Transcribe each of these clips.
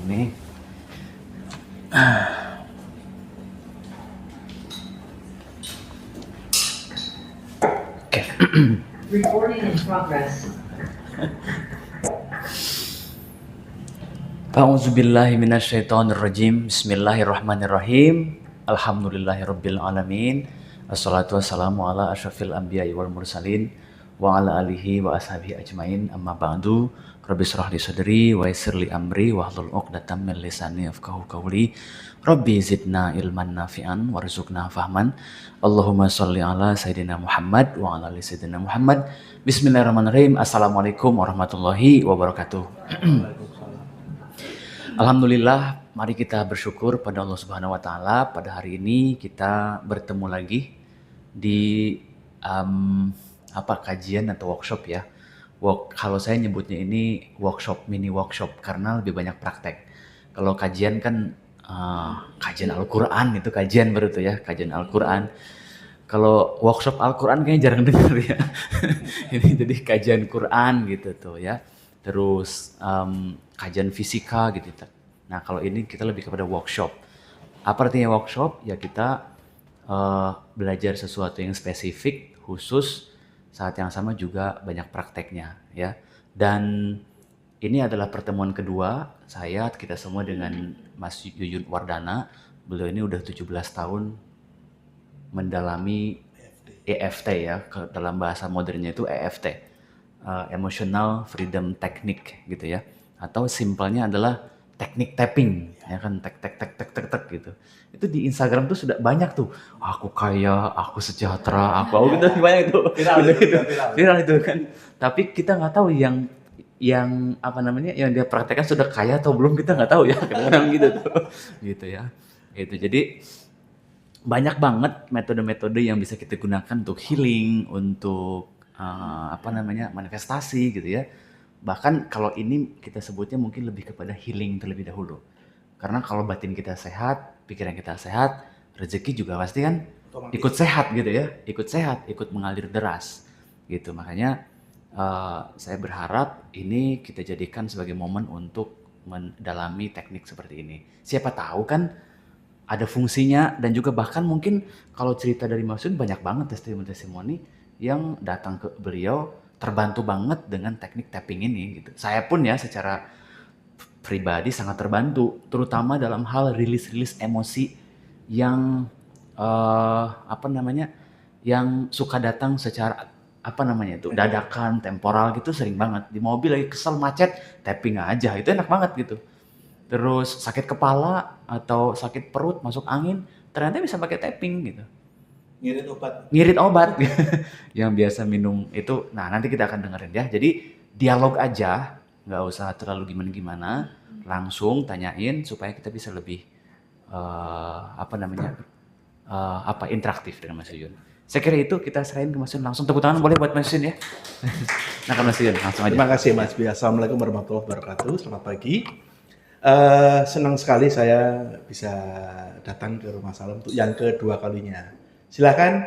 nih. Oke. Recording in progress. A'udzubillahi minasyaitonirrajim. Bismillahirrahmanirrahim. Alhamdulillahirabbil alamin. Wassalatu wassalamu ala asyrafil anbiya'i wal mursalin wa ala alihi wa ashabihi ajmain. Amma ba'du. Rabbi shrah li sadri wa yassir li amri wahlul 'uqdatam min lisani yafqahu qawli. Rabbi zidna ilman nafi'an warzuqna fahman. Allahumma sholli ala sayyidina Muhammad wa ala ali sayyidina Muhammad. Bismillahirrahmanirrahim. Assalamualaikum warahmatullahi wabarakatuh. Alhamdulillah, mari kita bersyukur pada Allah Subhanahu wa taala. Pada hari ini kita bertemu lagi di kajian atau workshop ya. Kalau saya nyebutnya ini workshop, mini workshop karena lebih banyak praktek. Kalau kajian kan kajian Al-Qur'an, itu kajian baru tuh ya, kajian Al-Qur'an. Kalau workshop Al-Qur'an kayaknya jarang dengar ya. Ini jadi kajian Qur'an gitu tuh ya. Terus kajian fisika gitu. Nah kalau ini kita lebih kepada workshop. Apa artinya workshop? Ya kita belajar sesuatu yang spesifik, khusus, saat yang sama juga banyak prakteknya ya. Dan ini adalah pertemuan kedua kita semua dengan Mas Yuyun Wardana. Beliau ini udah 17 tahun mendalami EFT ya, dalam bahasa modernnya itu EFT. Emotional Freedom Technique gitu ya, atau simpelnya adalah teknik tapping ya kan, tek gitu. Itu di Instagram tuh sudah banyak tuh, aku kaya, aku sejahtera, aku gitu banyak tuh viral itu kan. Tapi kita nggak tahu yang yang dia praktekkan sudah kaya atau belum, kita nggak tahu ya, kadang-kadang gitu tuh gitu ya. Itu jadi banyak banget metode-metode yang bisa kita gunakan untuk healing, untuk manifestasi gitu ya. Bahkan kalau ini kita sebutnya mungkin lebih kepada healing terlebih dahulu. Karena kalau batin kita sehat, pikiran kita sehat, rezeki juga pasti kan ikut sehat gitu ya, ikut mengalir deras gitu. Makanya saya berharap ini kita jadikan sebagai momen untuk mendalami teknik seperti ini. Siapa tahu kan ada fungsinya, dan juga bahkan mungkin kalau cerita dari Mas Yun banyak banget testimoni yang datang ke beliau terbantu banget dengan teknik tapping ini gitu. Saya pun ya secara pribadi sangat terbantu, terutama dalam hal rilis emosi yang yang suka datang secara dadakan, temporal gitu, sering banget. Di mobil lagi kesel macet, tapping aja, itu enak banget gitu. Terus sakit kepala atau sakit perut, masuk angin, ternyata bisa pakai tapping gitu. Ngirit obat yang biasa minum itu. Nah nanti kita akan dengerin ya. Jadi dialog aja, nggak usah terlalu gimana-gimana, langsung tanyain supaya kita bisa lebih interaktif dengan Mas Yuyun. Saya kira itu, kita serahin ke Mas Yuyun langsung. Tepuk tangan boleh buat Mas Yuyun ya. Nah kan Mas Yuyun, langsung aja. Terima kasih Mas Bi. Assalamualaikum warahmatullahi wabarakatuh. Selamat pagi. Senang sekali saya bisa datang ke Rumah Salam untuk yang kedua kalinya. Silakan.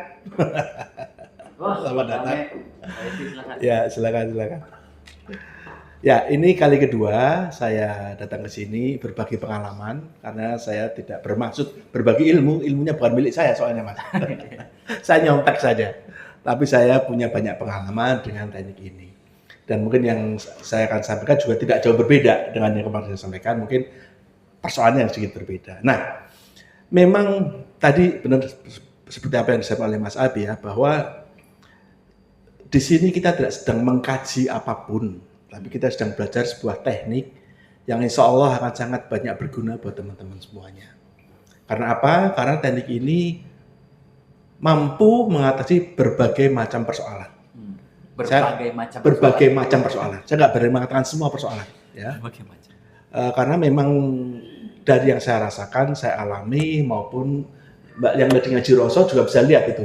Selamat datang. Ya, silakan. Ya, ini kali kedua saya datang ke sini berbagi pengalaman, karena saya tidak bermaksud berbagi ilmu, ilmunya bukan milik saya soalnya Mas. Saya nyontek saja. Tapi saya punya banyak pengalaman dengan teknik ini. Dan mungkin yang saya akan sampaikan juga tidak jauh berbeda dengan yang kemarin saya sampaikan, mungkin persoalannya yang sedikit berbeda. Nah, memang tadi benar seperti apa yang disampaikan oleh Mas Abi ya, bahwa di sini kita tidak sedang mengkaji apapun, tapi kita sedang belajar sebuah teknik yang insya Allah akan sangat banyak berguna buat teman-teman semuanya. Karena apa? Karena teknik ini mampu mengatasi berbagai macam persoalan. Berbagai macam persoalan. Saya nggak berani mengatakan semua persoalan, ya. Karena memang dari yang saya rasakan, saya alami, maupun Mbak yang lagi ngaji Roso juga bisa lihat itu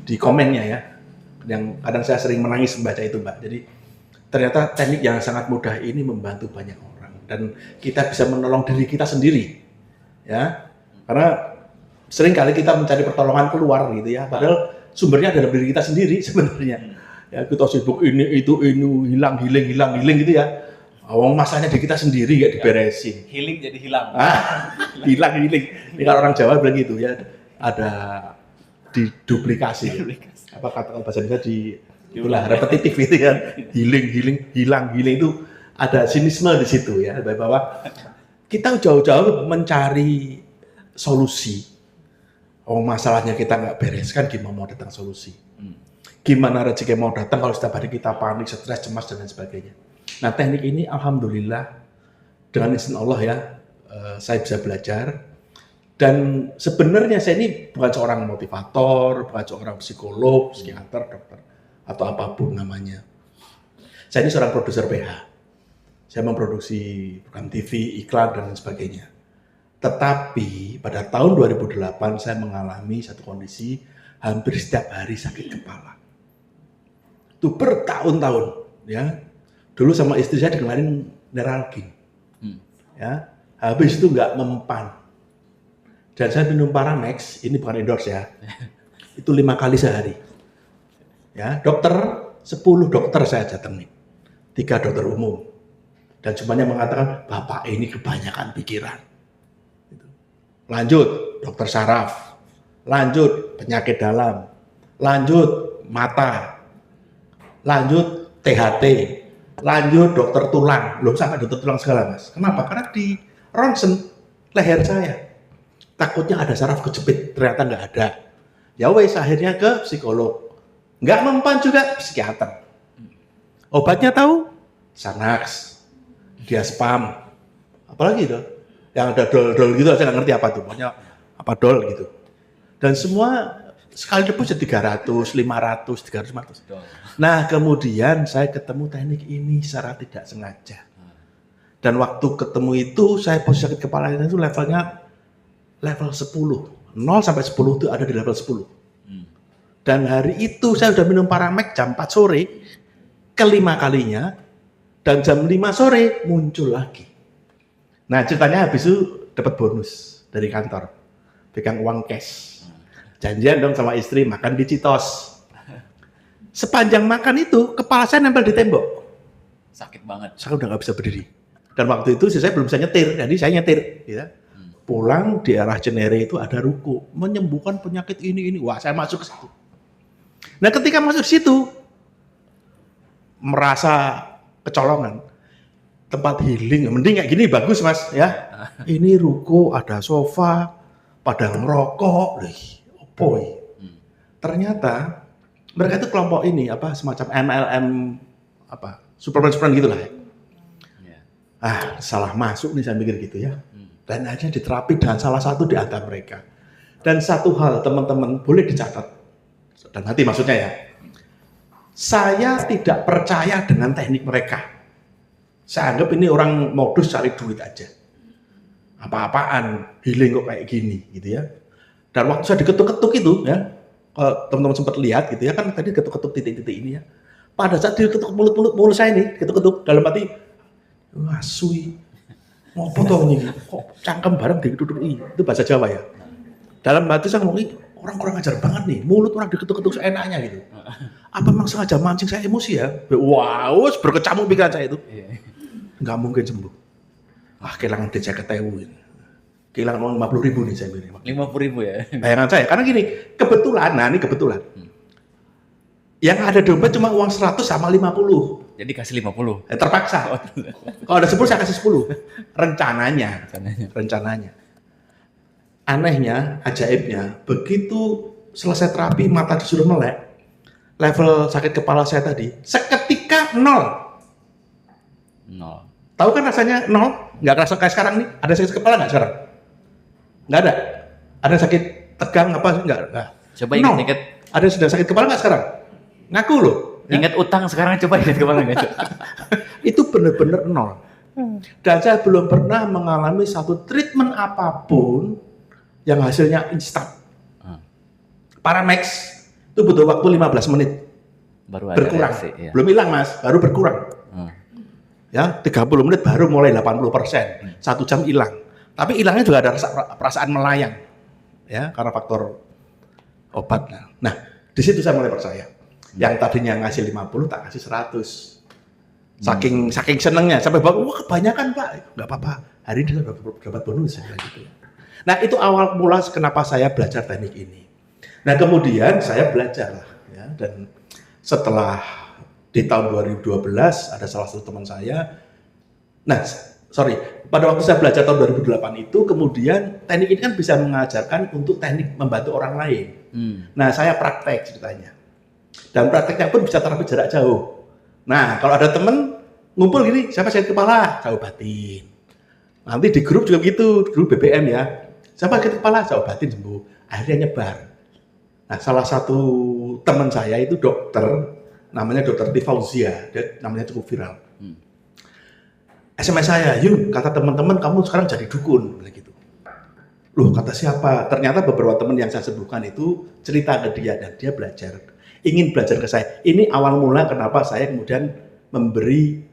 di komennya ya. Yang kadang saya sering menangis membaca itu Mbak. Jadi ternyata teknik yang sangat mudah ini membantu banyak orang, dan kita bisa menolong diri kita sendiri, ya. Karena sering kali kita mencari pertolongan keluar gitu ya, padahal sumbernya dalam diri kita sendiri sebenarnya. Ya, kita sibuk ini hilang gitu ya. Masalahnya di kita sendiri nggak diberesin. Healing jadi hilang. Hilang. Ini kalau orang Jawa bilang gitu ya, ada diduplikasi. Apa kata bahasa Indonesia itulah repetitif gitu kan. Healing, hilang itu ada sinisme di situ ya, bahwa kita jauh-jauh mencari solusi. Masalahnya kita nggak bereskan, gimana mau datang solusi? Gimana rezeki mau datang kalau setiap hari kita panik, stres, cemas dan lain sebagainya. Nah, teknik ini alhamdulillah dengan izin Allah ya, saya bisa belajar. Dan sebenarnya saya ini bukan seorang motivator, bukan seorang psikolog, psikiater, dokter, atau apapun namanya. Saya ini seorang produser PH. Saya memproduksi program TV, iklan, dan lain sebagainya. Tetapi pada tahun 2008 saya mengalami satu kondisi hampir setiap hari sakit kepala. Itu bertahun-tahun ya. Dulu sama istri saya dikenalin Neralgin. Ya, habis itu nggak mempan. Dan saya minum Paramex, ini bukan endorse ya. Itu 5 kali sehari. Ya, 10 dokter saya datangin. 3 dokter umum. Dan semuanya mengatakan, Bapak ini kebanyakan pikiran. Lanjut, dokter saraf. Lanjut, penyakit dalam. Lanjut, mata. Lanjut, THT. Lanjut dokter tulang, belum sampai dokter tulang segala mas. Kenapa? Karena di ronsen leher saya takutnya ada saraf kejepit, ternyata nggak ada. Ya wes akhirnya ke psikolog, nggak mempan juga psikiater. Obatnya tahu? Xanax, Diazepam, apalagi itu, yang ada dol gitu, saya nggak ngerti apa tuh, pokoknya apa dol gitu. Dan semua sekali debus ya 300, 500, 300, 500. Nah kemudian saya ketemu teknik ini secara tidak sengaja. Dan waktu ketemu itu saya posisi sakit kepala itu levelnya level 10. 0 sampai 10 itu ada di level 10. Dan hari itu saya sudah minum Paramex jam 4 sore, kelima kalinya, dan jam 5 sore muncul lagi. Nah ceritanya habis itu dapat bonus dari kantor, pegang uang cash. Janjian dong sama istri makan di Citos. Sepanjang makan itu kepala saya nempel di tembok. Sakit banget. Saya udah nggak bisa berdiri. Dan waktu itu saya belum bisa nyetir, jadi saya nyetir. Ya. Pulang di arah Cenere itu ada ruko menyembuhkan penyakit ini. Wah saya masuk ke situ. Nah ketika masuk ke situ merasa kecolongan. Tempat healing, mending kayak gini bagus mas ya. Ini ruko ada sofa, pada ngerokok. Boy, ternyata mereka itu kelompok ini apa semacam MLM apa Superman gitulah. Salah masuk nih saya mikir gitu ya. Dan akhirnya diterapi dengan salah satu di antara mereka. Dan satu hal teman-teman boleh dicatat dan hati maksudnya ya. Saya tidak percaya dengan teknik mereka. Saya anggap ini orang modus cari duit aja. Apa-apaan healing kok kayak gini gitu ya. Dan waktu saya diketuk-ketuk itu ya, kalau teman-teman sempat lihat gitu ya, kan tadi ketuk-ketuk titik-titik ini ya. Pada saat diketuk mulut saya ini, ketuk-ketuk dalam hati, wah suwi, ngopo toh ini, kok cangkem bareng diketuk itu bahasa Jawa ya. Dalam hati saya ngomong, orang kurang ajar banget nih, mulut orang diketuk-ketuk seenaknya gitu. Apa memang sengaja mancing saya emosi ya? Wow, berkecamuk pikiran saya itu. Nggak mungkin sembuh. Kehilangan duit saya ketewuin. Kehilangan uang 50.000 nih saya bilang. 50.000 ya? Bayangan saya, karena gini, kebetulan. Yang ada dompet cuma uang 100 sama 50. Jadi kasih 50? Terpaksa. Kalau ada 10 saya kasih 10. Rencananya. Anehnya, ajaibnya, begitu selesai terapi mata disuruh melek, level sakit kepala saya tadi, seketika 0. Tahu kan rasanya 0? Nggak kerasa kayak sekarang nih? Ada sakit kepala nggak sekarang? Nggak ada. Ada sakit tegang apa? Nggak. Coba ingat-ingat. Ada yang sedang sakit kepala nggak sekarang? Ngaku loh. Ya? Ingat utang sekarang, coba ingat kepala nggak? Itu benar-benar 0. Dan saya belum pernah mengalami satu treatment apapun yang hasilnya instan. Paramex itu butuh waktu 15 menit. Baru ada berkurang. reaksi, ya. Belum hilang mas, baru berkurang. Ya, 30 menit baru mulai 80%. 1 jam hilang. Tapi hilangnya juga ada perasaan melayang, ya karena faktor obat. Nah, di situ saya mulai percaya. Yang tadinya ngasih 50 tak kasih 100. Saking senengnya sampai bawa, wah kebanyakan Pak, nggak apa-apa. Hari ini dapat bonus gitu. Nah itu awal mula kenapa saya belajar teknik ini. Nah kemudian saya belajar lah, ya, dan setelah di tahun 2012 ada salah satu teman saya. Nah pada waktu saya belajar tahun 2008 itu kemudian teknik ini kan bisa mengajarkan untuk teknik membantu orang lain. Nah saya praktek ceritanya. Dan prakteknya pun bisa terapi jarak jauh. Nah, kalau ada temen ngumpul gini, siapa sakit kepala? Saya obatin. Nanti di grup juga gitu, grup BBM ya. Siapa sakit kepala? Saya obatin sembuh. Akhirnya nyebar. Nah, salah satu teman saya itu dokter, namanya Dokter Tifauzia, dia namanya cukup viral. SMS saya, Yun, kata teman-teman kamu sekarang jadi dukun, gitu. Loh, kata siapa? Ternyata beberapa teman yang saya sembuhkan itu cerita ke dia dan dia ingin belajar ke saya. Ini awal mula kenapa saya kemudian memberi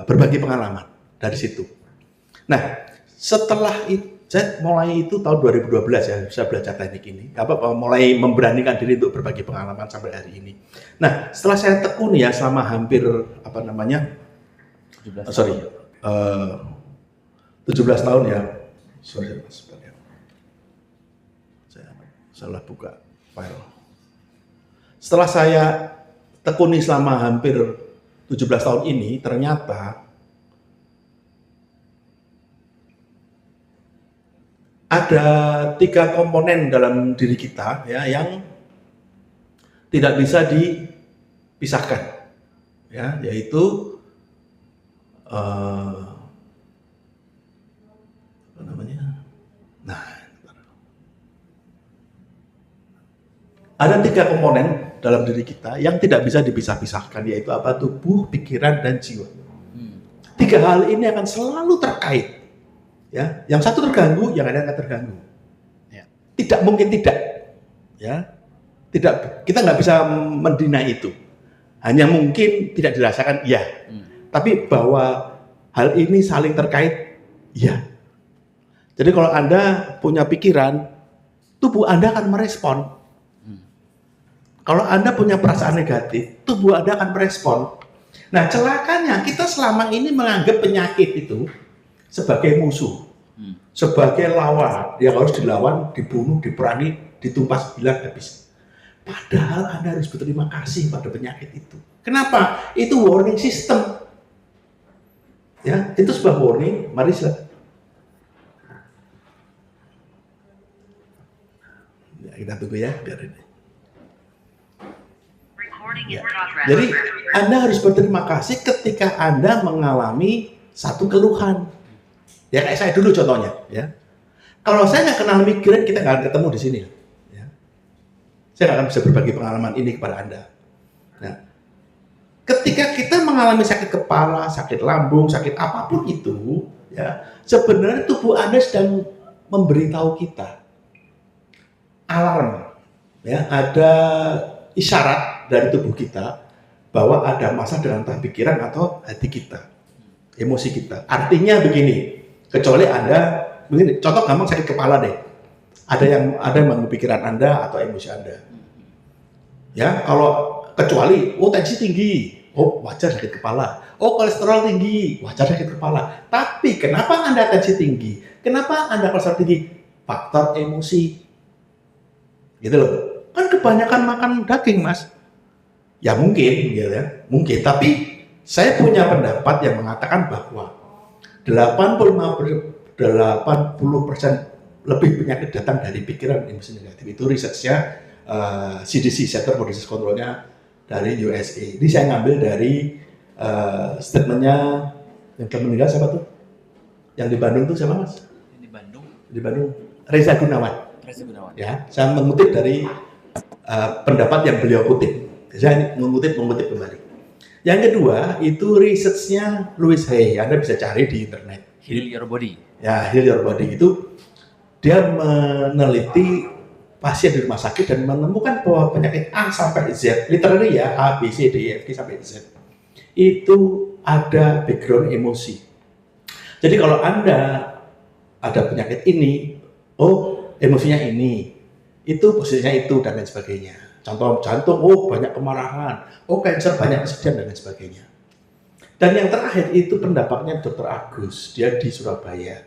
berbagi pengalaman dari situ. Nah, setelah itu saya mulai itu tahun 2012 ya, saya belajar teknik ini. Mulai memberanikan diri untuk berbagi pengalaman sampai hari ini. Nah, setelah saya tekuni ya selama hampir 17 tahun ya. Sorry, saya salah buka file. Setelah saya tekuni selama hampir 17 tahun ini, ternyata ada 3 komponen dalam diri kita ya yang tidak bisa dipisahkan, ya, yaitu apa namanya? Nah, ada 3 komponen dalam diri kita yang tidak bisa dipisah-pisahkan, yaitu apa? Tubuh, pikiran, dan jiwa. 3 hal ini akan selalu terkait. Ya, yang satu terganggu, yang lain akan terganggu. Ya. Tidak mungkin tidak. Ya, tidak. Kita nggak bisa mendina itu. Hanya mungkin tidak dirasakan, iya. Tapi bahwa hal ini saling terkait, iya. Jadi kalau Anda punya pikiran, tubuh Anda akan merespon. Kalau Anda punya perasaan negatif, tubuh Anda akan merespon. Nah, celakanya kita selama ini menganggap penyakit itu sebagai musuh, sebagai lawan, yang harus dilawan, dibunuh, diperangi, ditumpas, hilang, habis. Padahal Anda harus berterima kasih pada penyakit itu. Kenapa? Itu warning system. Ya, itu sebuah warning. Mari silakan. Ya, kita tunggu ya, biar ini. Ya. Jadi Anda harus berterima kasih ketika Anda mengalami satu keluhan. Ya kayak saya dulu contohnya. Ya. Kalau saya nggak kenal migrain, kita nggak akan ketemu di sini. Ya. Saya nggak akan bisa berbagi pengalaman ini kepada Anda. Nah, ketika kita mengalami sakit kepala, sakit lambung, sakit apapun itu, ya sebenarnya tubuh Anda sedang memberitahu kita alarm. Ya, ada isyarat dari tubuh kita bahwa ada masalah dengan entah pikiran atau hati kita, emosi kita. Artinya begini, kecuali Anda, begini, contoh gampang sakit kepala deh. Ada yang mengganggu pikiran Anda atau emosi Anda. Ya, kalau kecuali, tensi tinggi, wajar sakit kepala. Kolesterol tinggi, wajar sakit kepala. Tapi kenapa Anda tensi tinggi? Kenapa Anda kolesterol tinggi? Faktor emosi. Gitu loh. Kan kebanyakan makan daging, Mas. Ya mungkin, gitu ya. Mungkin, tapi saya punya pendapat yang mengatakan bahwa 85% lebih penyakit datang dari pikiran emosi negatif. Itu risetnya CDC, Center for Disease Control-nya dari USA. Ini saya ngambil dari statementnya yang meninggal siapa tuh? Yang di Bandung tuh siapa, Mas? Di Bandung. Di Bandung, Reza Gunawan. Reza Gunawan. Ya, saya mengutip dari pendapat yang beliau kutip. Saya mengutip kembali. Yang kedua itu researchnya Louis Hay. Anda bisa cari di internet. Heal Your Body. Ya, Heal Your Body itu dia meneliti pasien di rumah sakit dan menemukan bahwa penyakit A sampai Z, literally ya A, B, C, D, E, F, G sampai Z, itu ada background emosi. Jadi kalau Anda ada penyakit ini, emosinya ini, itu posisinya itu dan lain sebagainya. Contoh jantung, banyak kemarahan, cancer banyak kesedihan dan lain sebagainya. Dan yang terakhir itu pendapatnya Dr. Agus, dia di Surabaya.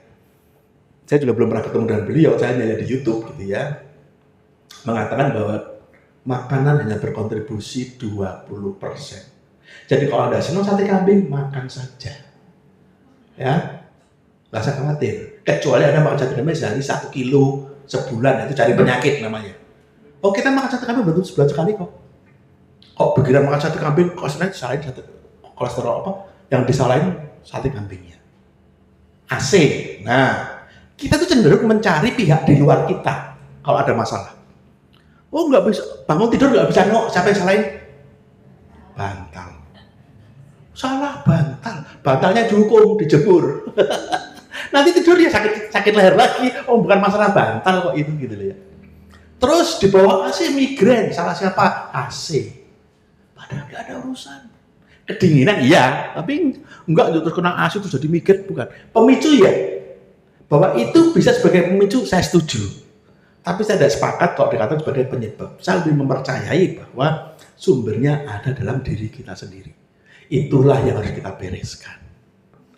Saya juga belum pernah ketemu dengan beliau, saya hanya lihat di YouTube gitu ya. Mengatakan bahwa makanan hanya berkontribusi 20%. Jadi kalau Anda senang sate kambing, makan saja. Ya, nggak usah khawatir. Kecuali Anda makan sate kambing sehari 1 kilo sebulan, itu cari penyakit namanya. Oh, kita makan sate kambing baru sebulan sekali kok. Kok begitu makan sate kambing, kok sebenarnya disalahin sate kolesterol apa? Yang disalahin sate kambingnya. AC. Nah, kita tuh cenderung mencari pihak di luar kita kalau ada masalah. Oh, nggak bisa bangun tidur, nggak bisa ngok, siapa yang salahin? Bantal. Salah bantal. Bantalnya dihukum, dijemur. Nanti tidur dia sakit leher lagi. Oh, bukan masalah bantal kok itu gitu ya. Terus di bawah AC migrain, salah siapa? AC. Padahal nggak ada urusan. Kedinginan iya, tapi enggak terus kena AC terus jadi migrain, bukan. Pemicu ya. Bahwa itu bisa sebagai pemicu, saya setuju. Tapi saya tidak sepakat kalau dikatakan sebagai penyebab. Saya lebih mempercayai bahwa sumbernya ada dalam diri kita sendiri. Itulah yang harus kita bereskan.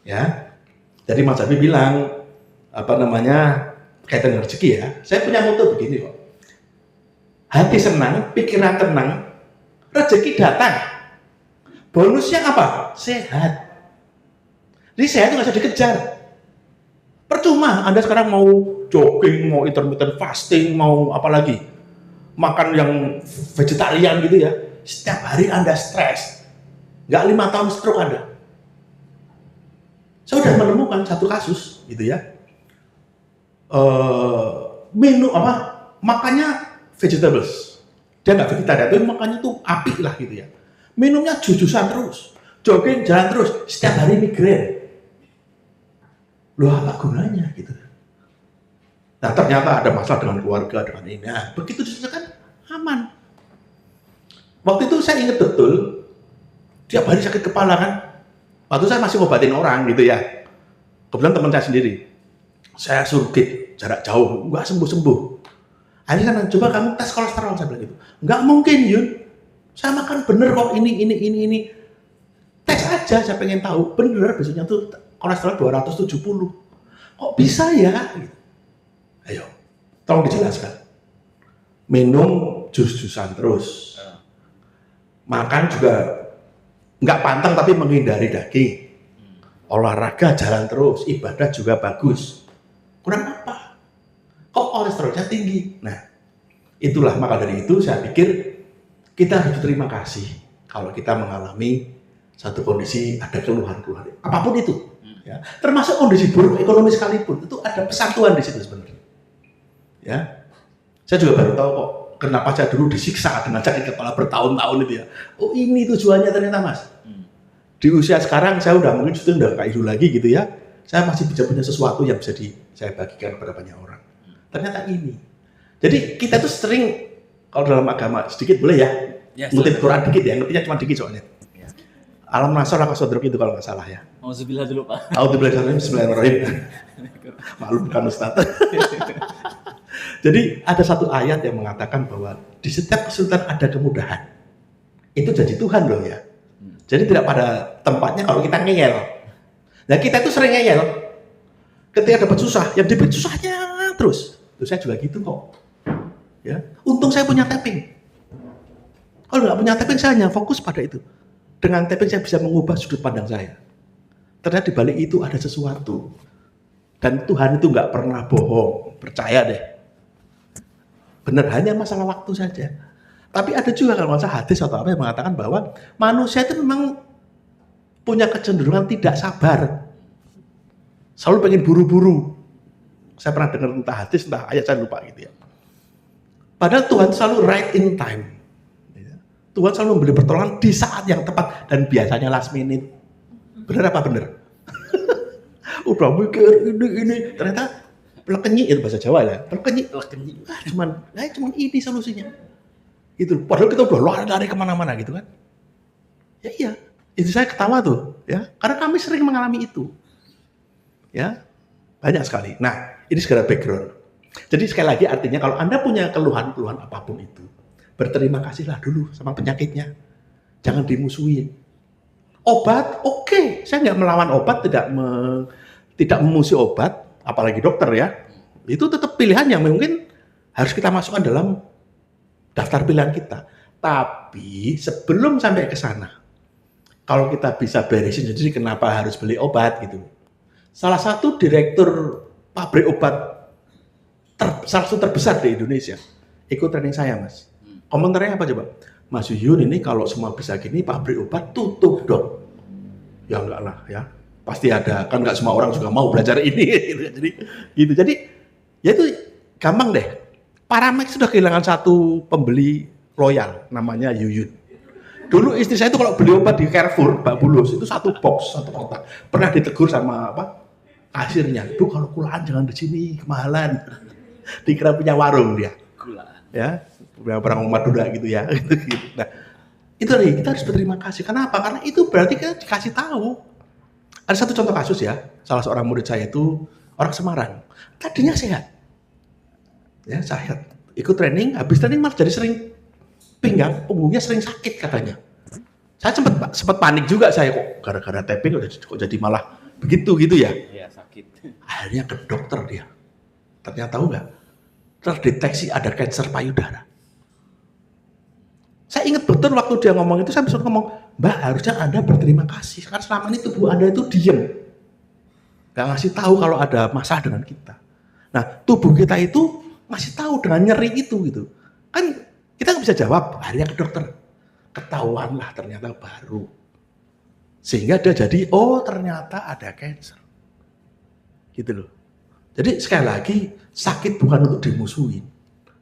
Ya. Jadi Mas Abi bilang kaitan dengan rezeki ya. Saya punya moto begini kok. Hati senang, pikiran tenang, rezeki datang. Bonusnya apa? Sehat. Jadi sehat itu nggak usah dikejar. Percuma Anda sekarang mau jogging, mau intermittent fasting, mau apa lagi, makan yang vegetarian gitu ya. Setiap hari Anda stres. Nggak 5 tahun stroke Anda. Saya sudah menemukan satu kasus gitu ya. Makannya vegetables. Dia nggak vegetarian, tapi makannya tuh apik lah gitu ya. Minumnya jus-jusan terus, jogging jalan terus, setiap hari migrain. Loh apa gunanya gitu? Nah ternyata ada masalah dengan keluarga, dengan ini. Nah, begitu diselesaikan aman. Waktu itu saya ingat betul, tiap hari sakit kepala kan. Waktu saya masih ngobatin orang gitu ya. Kebetulan teman saya sendiri, saya surgit jarak jauh, nggak sembuh-sembuh. Akhirnya kan coba kamu tes kolesterol, saya bilang gitu. Nggak mungkin Yun, saya makan bener kok ini. Tes aja, saya pengen tahu bener besoknya tuh kolesterol 270. Kok bisa ya? Ayo, tolong dijelaskan. Minum jus-jusan terus. Makan juga nggak pantang tapi menghindari daging. Olahraga jalan terus, ibadah juga bagus. Kurang apa? Kok kolesterolnya tinggi? Nah, itulah maka dari itu saya pikir kita harus berterima kasih kalau kita mengalami satu kondisi ada keluhan-keluhan apapun itu. Ya, termasuk kondisi buruk ekonomi sekalipun itu ada pesan Tuhan di situ sebenarnya. Ya, saya juga baru tahu kok kenapa saya dulu disiksa dengan sakit kepala bertahun-tahun itu ya. Oh ini tujuannya ternyata Mas. Di usia sekarang saya udah mungkin sudah kayak dulu lagi gitu ya. Saya masih bisa punya sesuatu yang bisa saya bagikan kepada banyak orang. Ternyata ini. Jadi kita tuh sering kalau dalam agama sedikit boleh ya. Ngutip Quran dikit ya, ngertinya cuma dikit soalnya. Alam nasor lakasodrok itu kalau nggak salah ya. Auzubillah dulu Pak. Auzubillah bismillahirrahmanirrahim. Maklum bukan Ustaz. Jadi ada satu ayat yang mengatakan bahwa di setiap kesulitan ada kemudahan. Itu janji Tuhan loh ya. Jadi tidak pada tempatnya kalau kita ngeyel. Nah kita itu sering ngeyel. Ketika dapat susah, yang diberi susahnya terus. Terus saya juga gitu kok. Ya, untung saya punya tapping. Kalau nggak punya tapping saya hanya fokus pada itu. Dengan tapping saya bisa mengubah sudut pandang saya. Ternyata di balik itu ada sesuatu. Dan Tuhan itu nggak pernah bohong. Percaya deh. Benar, hanya masalah waktu saja. Tapi ada juga kalau masalah hadis atau apa yang mengatakan bahwa manusia itu memang punya kecenderungan tidak sabar. Selalu pengen buru-buru. Saya pernah dengar entah hadis, entah ayat, saya lupa gitu ya. Padahal Tuhan selalu right in time. Tuhan selalu memberi pertolongan di saat yang tepat dan biasanya last minute. Benar apa benar? Udah mikir ini ternyata pelekenyi itu bahasa Jawa ya. Pelekenyi. Cuman ini solusinya. Itu padahal kita udah lari kemana-mana gitu kan. Ya iya, itu saya ketawa tuh ya. Karena kami sering mengalami itu. Ya, banyak sekali. Nah, ini segala background. Jadi sekali lagi artinya kalau Anda punya keluhan-keluhan apapun itu, berterima kasihlah dulu sama penyakitnya. Jangan dimusuhin. Obat, oke. Saya nggak melawan obat, tidak memusuhi obat, apalagi dokter ya. Itu tetap pilihan yang mungkin harus kita masukkan dalam daftar pilihan kita. Tapi sebelum sampai ke sana, kalau kita bisa beresin sendiri kenapa harus beli obat gitu. Salah satu direktur pabrik obat salah satu terbesar di Indonesia ikut training saya, Mas. Komentarnya apa coba? Mas Yuyun, ini kalau semua bisa gini pabrik obat tutup dong. Ya enggak lah ya. Pasti ada, kan enggak semua orang juga mau belajar ini gitu. Jadi ya itu gampang deh. Paramex sudah kehilangan satu pembeli loyal namanya Yuyun. Dulu istri saya itu kalau beli obat di Carrefour, Mbak Bulus, itu satu box, satu kotak. Pernah ditegur sama kasirnya, "Bu, kalau kulaan jangan di sini, kemahalan." Dikira punya warung dia. Gulaan. Ya, orang Madura gitu ya. Nah, itu nih, kita harus berterima kasih. Kenapa? Karena itu berarti kita dikasih tahu. Ada satu contoh kasus ya, salah seorang murid saya itu orang Semarang. Tadinya sehat. Ya, sehat. Ikut training, habis training malah jadi sering pinggang, punggungnya sering sakit katanya. Saya sempat panik juga saya kok gara-gara tapping kok jadi malah begitu gitu ya. Iya, sakit. Akhirnya ke dokter dia. Ternyata tahu nggak? Terdeteksi ada kanker payudara. Saya ingat betul waktu dia ngomong itu, saya bisa ngomong, "Mbak, harusnya Anda berterima kasih karena selama ini tubuh Anda itu diem, nggak ngasih tahu kalau ada masalah dengan kita." Nah, tubuh kita itu ngasih tahu dengan nyeri itu gitu. Kan kita nggak bisa jawab. Akhirnya ke dokter, ketahuan lah ternyata baru. Sehingga dia jadi, oh ternyata ada kanker. Gitu loh. Jadi sekali lagi, sakit bukan untuk dimusuhin,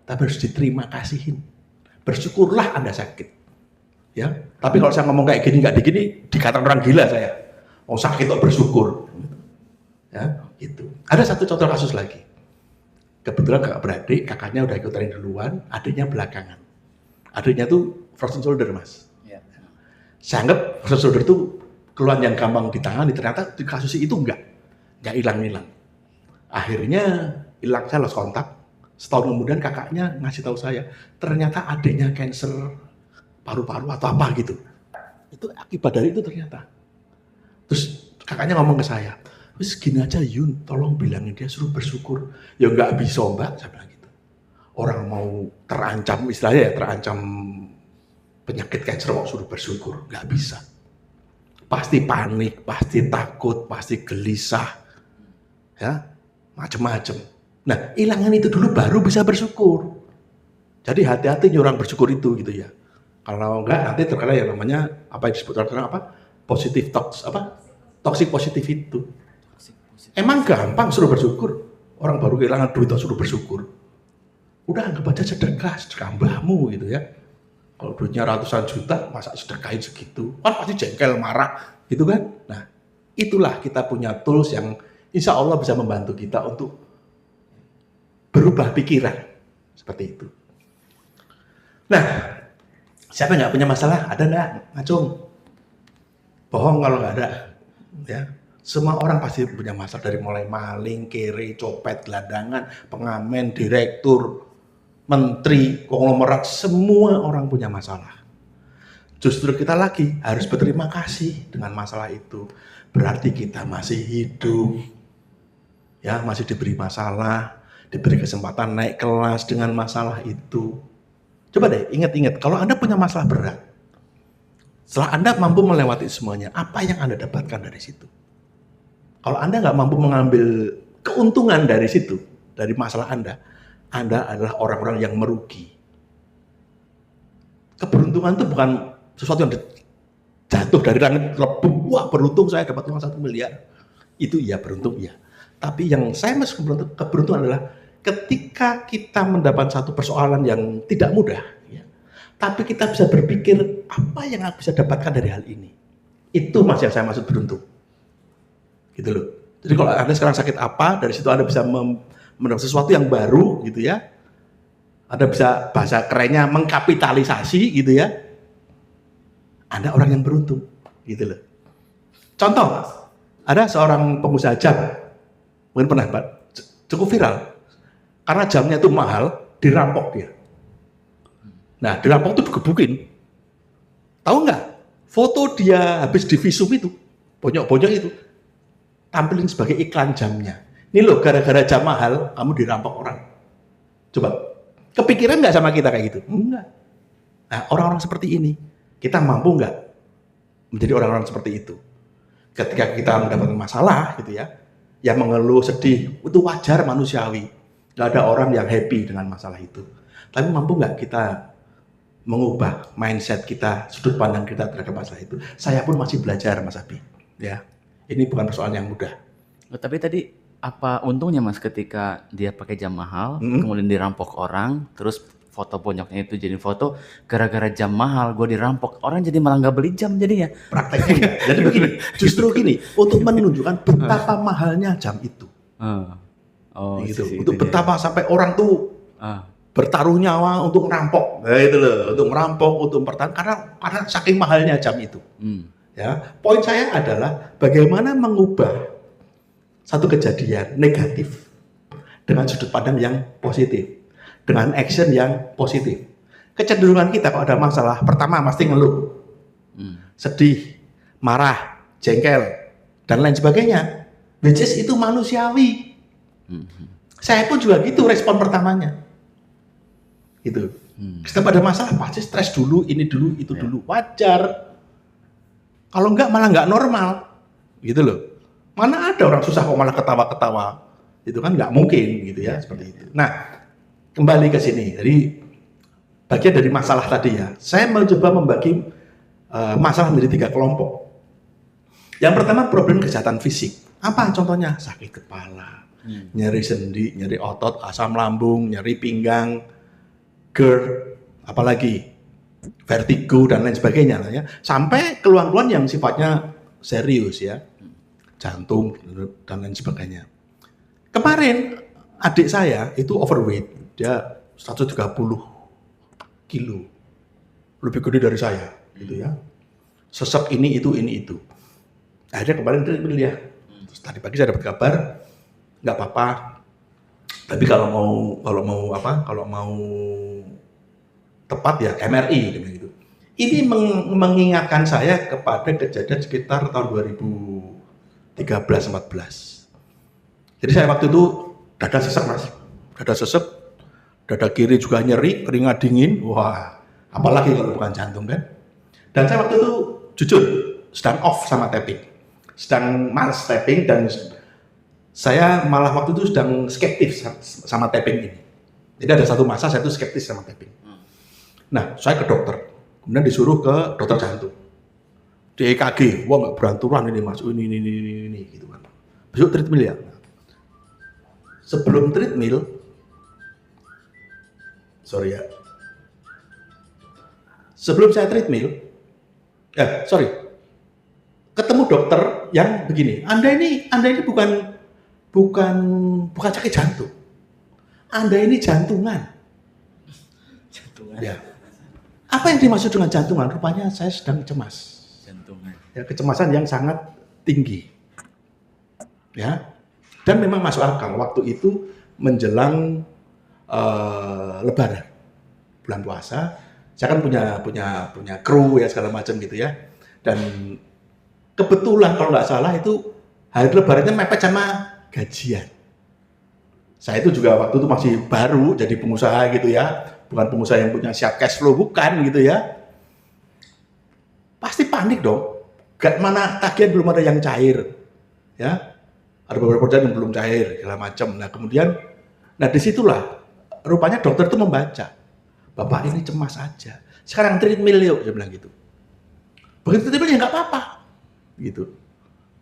tapi harus diterima kasihin. Bersyukurlah Anda sakit. Ya, tapi kalau saya ngomong kayak gini nggak digini, dikatakan orang gila saya. Oh sakit kok bersyukur. Ya, gitu. Ada satu contoh kasus lagi. Kebetulan kakak beradik, kakaknya udah ikut training duluan, adiknya belakangan. Adiknya tuh frozen shoulder, Mas. Ya. Saya anggap frozen shoulder itu keluhan yang gampang ditangani, ternyata di kasus itu enggak hilang-hilang. Akhirnya hilang, saya lost kontak. Setahun kemudian kakaknya ngasih tahu saya, ternyata adiknya kanker paru-paru atau apa gitu. Itu akibat dari itu ternyata. Terus kakaknya ngomong ke saya, "Wis gini aja Yun, tolong bilangin dia suruh bersyukur." Ya nggak bisa Mbak, saya bilang gitu. Orang mau terancam, istilahnya ya terancam penyakit kanker kok suruh bersyukur, nggak bisa. Pasti panik, pasti takut, pasti gelisah, ya macem-macem. Nah, hilangin itu dulu baru bisa bersyukur. Jadi hati-hati orang bersyukur itu gitu ya. Kalau enggak nanti terkena yang namanya apa yang disebut orang apa? Positif toxic positif itu. Emang gampang suruh bersyukur. Orang baru kehilangan duit suruh bersyukur. Udah anggap aja sedekah mbahmu gitu ya. Kalau duitnya ratusan juta, masa sedekahin segitu? Kan pasti jengkel, marah gitu kan. Nah, itulah kita punya tools yang insya Allah bisa membantu kita untuk berubah pikiran. Seperti itu. Nah, siapa yang nggak punya masalah? Ada nggak? Ngacung? Bohong kalau nggak ada. Ya, semua orang pasti punya masalah, dari mulai maling, kere, copet, gelandangan, pengamen, direktur, menteri, konglomerat, semua orang punya masalah. Justru kita lagi harus berterima kasih dengan masalah itu. Berarti kita masih hidup, ya masih diberi masalah, diberi kesempatan naik kelas dengan masalah itu. Coba deh ingat-ingat, kalau Anda punya masalah berat, setelah Anda mampu melewati semuanya, apa yang Anda dapatkan dari situ? Kalau Anda nggak mampu mengambil keuntungan dari situ, dari masalah Anda adalah orang-orang yang merugi. Keberuntungan itu bukan sesuatu yang jatuh dari langit, wah beruntung saya dapat uang 1 miliar. Itu iya beruntung iya. Tapi yang saya masuk keberuntungan adalah ketika kita mendapat satu persoalan yang tidak mudah, ya, tapi kita bisa berpikir apa yang aku bisa dapatkan dari hal ini. Itu mas yang saya maksud beruntung. Gitu loh. Jadi kalau Anda sekarang sakit apa, dari situ Anda bisa mendapat sesuatu yang baru gitu ya. Anda bisa bahasa kerennya mengkapitalisasi gitu ya. Anda orang yang beruntung gitu loh. Contoh, ada seorang pengusaha jam, mungkin pernah Pak, cukup viral. Karena jamnya itu mahal, dirampok dia. Nah, dirampok itu digebukin. Tahu nggak? Foto dia habis divisum itu, bonyok-bonyok itu, tampilin sebagai iklan jamnya. Ini loh, gara-gara jam mahal, kamu dirampok orang. Coba, kepikiran nggak sama kita kayak gitu? Enggak. Nah, orang-orang seperti ini, kita mampu nggak menjadi orang-orang seperti itu? Ketika kita mendapatkan masalah, gitu ya, yang mengeluh, sedih, itu wajar, manusiawi. Nggak ada orang yang happy dengan masalah itu. Tapi mampu nggak kita mengubah mindset kita, sudut pandang kita terhadap masalah itu? Saya pun masih belajar, Mas Abi. Ya, ini bukan persoalan yang mudah. Oh, tapi tadi apa untungnya Mas ketika dia pakai jam mahal, kemudian dirampok orang, terus foto bonyoknya itu jadi foto, gara-gara jam mahal gue dirampok, orang jadi malah nggak beli jam jadinya. Prakteknya enggak. Jadi begini, justru gini, untuk menunjukkan betapa mahalnya jam itu. Oh, Gitu. sisi Untuk itunya. betapa sampai orang tuh bertaruh nyawa untuk merampok. Nah, itu loh, untuk merampok, untuk mempertahankan karena saking mahalnya jam itu. Ya, poin saya adalah bagaimana mengubah satu kejadian negatif dengan sudut pandang yang positif, dengan action yang positif. Kecenderungan kita kalau ada masalah, pertama pasti ngeluh, sedih, marah, jengkel, dan lain sebagainya. Which is itu manusiawi. Saya pun juga gitu respon pertamanya. Gitu. Setiap ada masalah pasti stres dulu, ini dulu, itu dulu. Wajar. Kalau enggak malah enggak normal. Gitu loh. Mana ada orang susah kok malah ketawa-ketawa. Itu kan enggak mungkin gitu ya, seperti itu. Nah, kembali ke sini. Jadi bagian dari masalah tadi ya. Saya mencoba membagi masalah menjadi 3 kelompok. Yang pertama problem kesehatan fisik. Apa contohnya? Sakit kepala, nyeri sendi, nyeri otot, asam lambung, nyeri pinggang, GERD, apalagi vertigo dan lain sebagainya lah ya. Sampai keluhan-keluhan yang sifatnya serius ya. Jantung dan lain sebagainya. Kemarin adik saya itu overweight, dia 130 kilo. Lebih gede dari saya gitu ya. Sesek ini itu. Akhirnya kemarin treatment dia. Terus tadi pagi saya dapat kabar nggak apa-apa. Tapi kalau mau tepat ya MRI gitu. Ini mengingatkan saya kepada kejadian sekitar tahun 2013-14. Jadi saya waktu itu dada sesek Mas. Dada sesek, dada kiri juga nyeri, keringat dingin. Wah, apalagi kalau bukan jantung kan. Dan saya waktu itu jujur sedang off sama tapping. Sedang malas tapping dan saya malah waktu itu sedang skeptis sama tapping ini. Jadi ada satu masa saya itu skeptis sama tapping. Nah, saya ke dokter. Kemudian disuruh ke dokter jantung. Di EKG, wah nggak beranturan ini Mas, ini gitu kan. Besok treadmill ya. Sebelum treadmill, sebelum saya treadmill, ketemu dokter yang begini. Anda ini bukan sakit jantung. Anda ini jantungan. Ya. Apa yang dimaksud dengan jantungan? Rupanya saya sedang cemas. Jantungan. Ya, kecemasan yang sangat tinggi. Ya. Dan memang masuk akal waktu itu menjelang Lebaran, bulan puasa. Saya kan punya kru ya segala macam gitu ya. Dan kebetulan kalau nggak salah itu hari Lebarannya mepet sama gajian. Saya itu juga waktu itu masih baru jadi pengusaha gitu ya. Bukan pengusaha yang punya siap cash flow, bukan gitu ya. Pasti panik dong. Gak mana tagihan belum ada yang cair. Ya. Ada beberapa pekerjaan yang belum cair, segala macam. Nah kemudian, disitulah rupanya dokter itu membaca. Bapak ini cemas aja. Sekarang treadmill yuk, dia bilang gitu. Begitu treadmill ya nggak apa-apa. Gitu.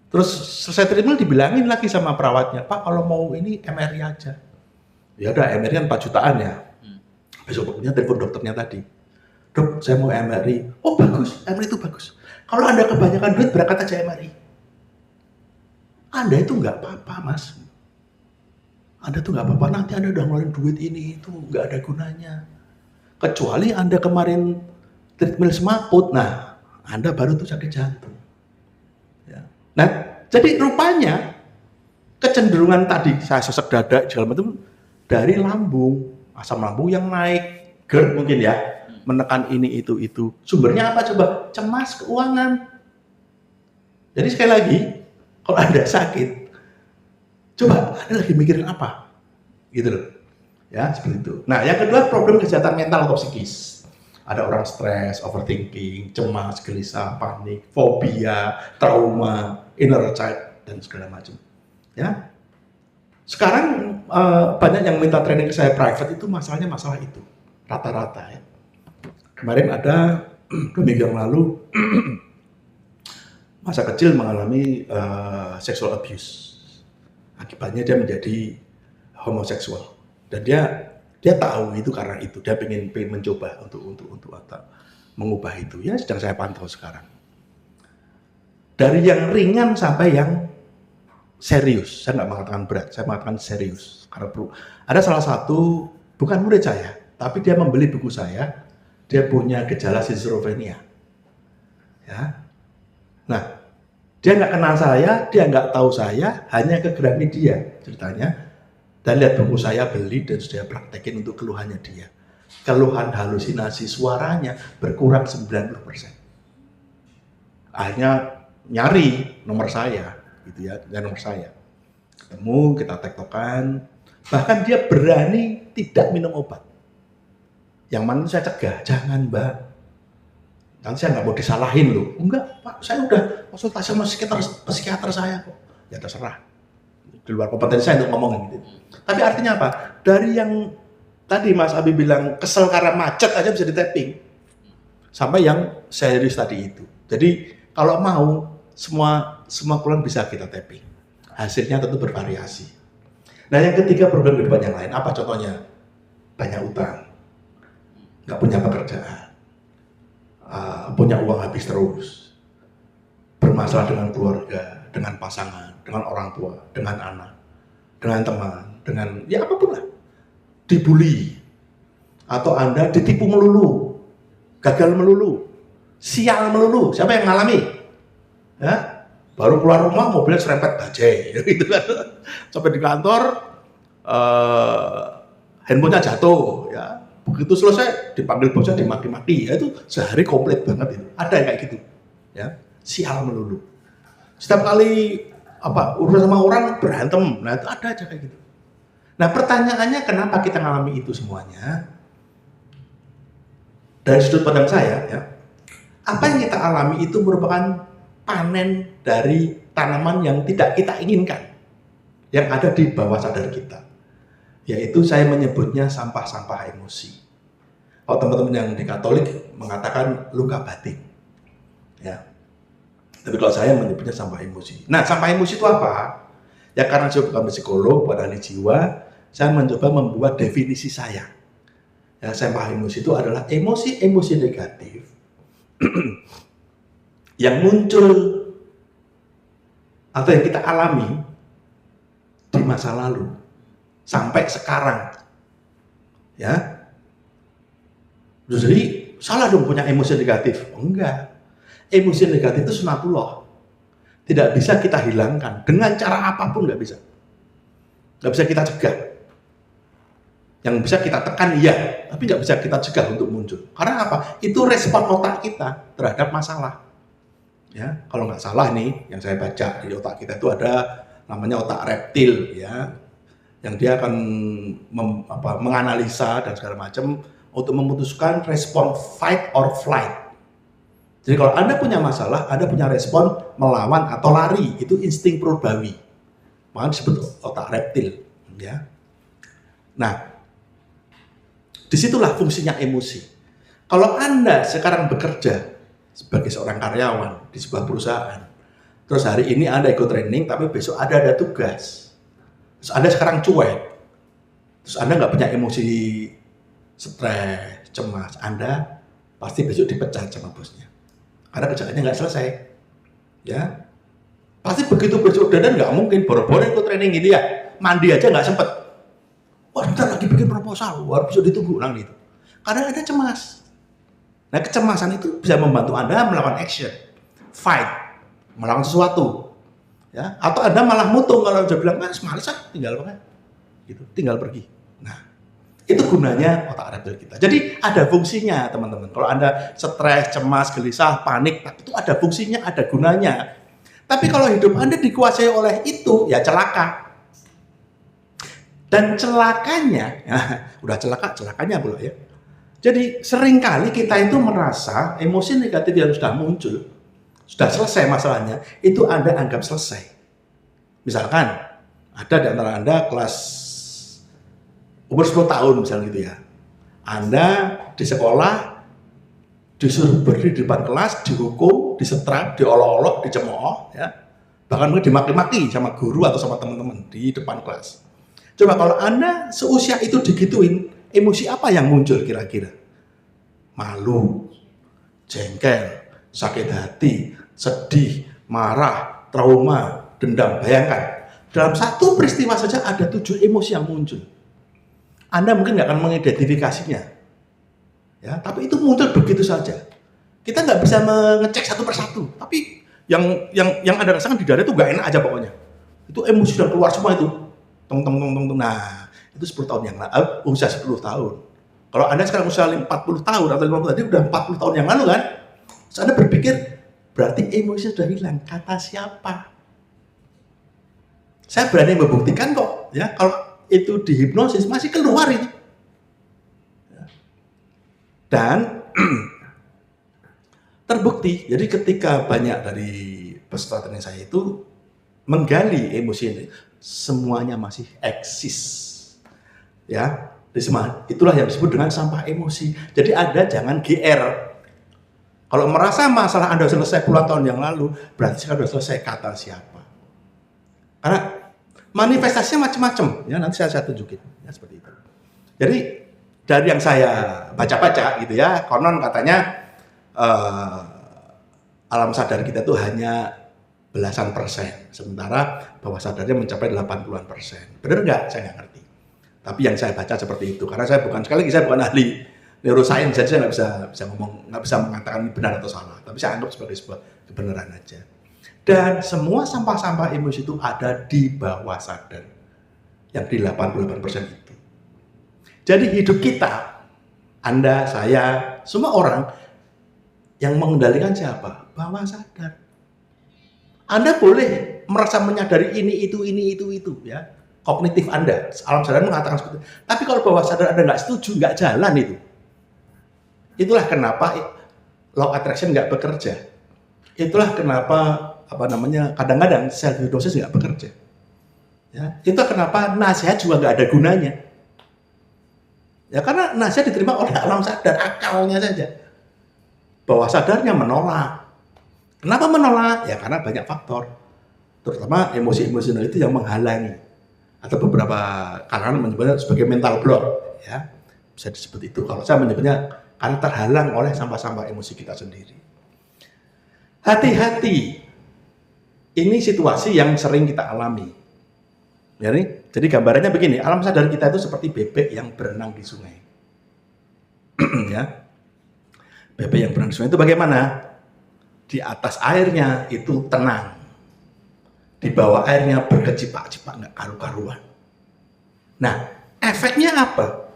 Terus selesai treadmill dibilangin lagi sama perawatnya, Pak kalau mau ini MRI aja. Ya udah MRI kan 4 jutaan ya. Besok punya telepon dokternya tadi. Dok, saya mau MRI. Oh bagus, MRI itu bagus. Kalau Anda kebanyakan duit berangkat aja MRI. Anda itu nggak apa-apa Mas. Anda tuh nggak apa-apa, nanti Anda udah ngeluarin duit ini itu nggak ada gunanya. Kecuali Anda kemarin treadmill semaput, nah Anda baru tuh sakit jantung. Ya. Nah, jadi rupanya kecenderungan tadi saya sesek dada segala macam dari lambung, asam lambung yang naik, GERD mungkin ya, menekan ini itu. Sumbernya apa coba? Cemas keuangan. Jadi sekali lagi, kalau Anda sakit, coba Anda lagi mikirin apa? Gitu loh. Ya, seperti itu. Nah, yang kedua problem kesehatan mental atau psikis. Ada orang stres, overthinking, cemas, gelisah, panik, fobia, trauma, inner child, dan segala macam. Ya. Sekarang banyak yang minta training ke saya private itu masalahnya masalah itu. Rata-rata ya. Kemarin ada 2 minggu yang lalu masa kecil mengalami sexual abuse. Akibatnya dia menjadi homoseksual dan dia tahu itu karena itu. Dia pengen mencoba untuk mengubah itu. Ya sedang saya pantau sekarang. Dari yang ringan sampai yang serius. Saya nggak mengatakan berat, saya mengatakan serius. Karena ada salah satu bukan murid saya, tapi dia membeli buku saya. Dia punya gejala schizophrenia. Ya. Nah, dia nggak kenal saya, dia nggak tahu saya, hanya ke Gramedia ceritanya. Dan lihat buku saya beli dan sudah praktekin untuk keluhannya dia. Keluhan halusinasi suaranya berkurang 90%. Akhirnya nyari nomor saya, gitu ya, dan nomor saya. Ketemu, kita tektokan, bahkan dia berani tidak minum obat. Yang mana saya cegah, jangan Mbak. Nanti saya nggak mau disalahin loh. Enggak Pak, saya udah konsultasi sama psikiater saya kok. Ya terserah. Di luar kompetensi saya untuk ngomongin gitu. Tapi artinya apa? Dari yang tadi Mas Abi bilang kesel karena macet aja bisa di-tapping. Sampai yang serius tadi itu. Jadi kalau mau semua keluhan bisa kita tapping. Hasilnya tentu bervariasi. Nah yang ketiga problem kehidupan yang lain. Apa contohnya? Banyak utang. Nggak punya pekerjaan, punya uang habis terus, bermasalah dengan keluarga, dengan pasangan, dengan orang tua, dengan anak, dengan teman, dengan ya apapun lah, dibully, atau Anda ditipu melulu, gagal melulu, sial melulu, siapa yang ngalami? Ya, baru keluar rumah mobilnya serempet bajai, gitu kan, sampai di kantor, handphonenya jatuh, ya. Begitu selesai dipanggil bosnya dimaki-maki, ya itu sehari komplit banget itu. Ada yang kayak gitu, ya sial melulu. Setiap kali urusan sama orang berantem, nah itu ada aja kayak gitu. Nah pertanyaannya kenapa kita ngalami itu semuanya? Dari sudut pandang saya, ya apa yang kita alami itu merupakan panen dari tanaman yang tidak kita inginkan, yang ada di bawah sadar kita. Yaitu saya menyebutnya sampah-sampah emosi. Kalau teman-teman yang di Katolik mengatakan luka batin, ya. Tapi kalau saya menyebutnya sampah emosi. Nah, sampah emosi itu apa? Ya karena saya bukan psikolog, bukan ahli jiwa, saya mencoba membuat definisi saya. Ya, sampah emosi itu adalah emosi-emosi negatif yang muncul atau yang kita alami di masa lalu. Sampai sekarang, ya. Jadi salah dong punya emosi negatif? Enggak. Emosi negatif itu sunatullah. Tidak bisa kita hilangkan dengan cara apapun, nggak bisa. Nggak bisa kita cegah. Yang bisa kita tekan iya, tapi nggak bisa kita cegah untuk muncul. Karena apa? Itu respon otak kita terhadap masalah. Ya, kalau nggak salah nih, yang saya baca di otak kita itu ada namanya otak reptil, ya. Yang dia akan menganalisa dan segala macam untuk memutuskan respon fight or flight. Jadi kalau Anda punya masalah, Anda punya respon melawan atau lari, itu insting purbawi. Makanya disebut otak reptil, ya. Nah, disitulah fungsinya emosi. Kalau Anda sekarang bekerja sebagai seorang karyawan di sebuah perusahaan, terus hari ini Anda ikut training, tapi besok ada tugas. Terus Anda sekarang cuek, terus Anda nggak punya emosi stres, cemas, Anda pasti besok dipecat sama bosnya. Karena kerjaannya nggak selesai. Ya, pasti begitu besok dan nggak mungkin boro-boro ikut training ini ya, mandi aja nggak sempet. Wah, ntar lagi bikin proposal, harus besok ditunggu orang itu. Karena Anda cemas. Nah, kecemasan itu bisa membantu Anda melakukan action, fight, melakukan sesuatu. Ya, atau Anda malah mutung kalau udah bilang, males ah, tinggal apa? Gitu, tinggal pergi. Nah, Itu gunanya otak reptil kita. Jadi ada fungsinya teman-teman. Kalau Anda stres, cemas, gelisah, panik, itu ada fungsinya, ada gunanya. Tapi kalau hidup Anda dikuasai oleh itu, ya celaka. Dan celakanya, udah celakanya pula ya. Jadi seringkali kita itu merasa emosi negatif yang sudah muncul, sudah selesai masalahnya, itu Anda anggap selesai. Misalkan, ada di antara Anda kelas umur 10 tahun misalnya gitu ya. Anda di sekolah disuruh berdiri di depan kelas, dihukum, disetrap, diolok-olok, dicemooh, ya. Bahkan mungkin dimaki-maki sama guru atau sama teman-teman di depan kelas. Coba kalau Anda seusia itu digituin, emosi apa yang muncul kira-kira? Malu, jengkel, sakit hati, sedih, marah, trauma, dendam. Bayangkan, dalam satu peristiwa saja ada 7 emosi yang muncul. Anda mungkin nggak akan mengidentifikasinya, ya. Tapi itu muncul begitu saja. Kita nggak bisa mengecek satu persatu. Tapi yang Anda rasakan di dada itu nggak enak aja pokoknya. Itu emosi sudah keluar semua itu. Tong. Nah, itu 10 tahun yang lalu, usia 10 tahun. Kalau Anda sekarang usia 40 tahun atau 50 tadi udah 40 tahun yang lalu kan? Terus Anda berpikir berarti emosi sudah hilang. Kata siapa? Saya berani membuktikan kok, ya. Kalau itu dihipnosis masih keluar itu. Dan terbukti, jadi ketika banyak dari peserta training saya itu menggali emosi ini, semuanya masih eksis. Ya, itulah yang disebut dengan sampah emosi. Jadi Anda jangan GR. Kalau merasa masalah Anda selesai puluhan tahun yang lalu, berarti sudah selesai. Kata siapa? Karena manifestasinya macam-macam, ya nanti saya tunjukin, ya seperti itu. Jadi dari yang saya baca-baca gitu ya, konon katanya alam sadar kita tuh hanya belasan persen, sementara bawah sadarnya mencapai 80-an%. Benar nggak? Saya nggak ngerti. Tapi yang saya baca seperti itu, karena saya bukan ahli neuroscience, jadi saya nggak bisa mengatakan ini benar atau salah. Tapi saya anggap sebagai sebuah kebenaran aja. Dan semua sampah-sampah emosi itu ada di bawah sadar. Yang di 88% itu. Jadi hidup kita, Anda, saya, semua orang yang mengendalikan siapa? Bawah sadar. Anda boleh merasa menyadari ini, itu, ya. Kognitif Anda, alam sadar mengatakan seperti itu. Tapi kalau bawah sadar Anda nggak setuju, nggak jalan itu. Itulah kenapa law attraction nggak bekerja. Itulah kenapa kadang-kadang self hypnosis nggak bekerja. Ya, itu kenapa nasihat juga nggak ada gunanya. Ya karena nasihat diterima oleh alam sadar, akalnya saja. Bawah sadarnya menolak. Kenapa menolak? Ya karena banyak faktor. Terutama emosi-emosional itu yang menghalangi. Atau beberapa kalangan menyebutnya sebagai mental block. Ya, bisa disebut itu. Kalau saya menyebutnya karena terhalang oleh sampah-sampah emosi kita sendiri. Hati-hati. Ini situasi yang sering kita alami. Jadi gambarannya begini, alam sadar kita itu seperti bebek yang berenang di sungai. Ya. Bebek yang berenang di sungai itu bagaimana? Di atas airnya itu tenang. Di bawah airnya berkecipak-cipak, nggak karu-karuan. Nah, efeknya apa?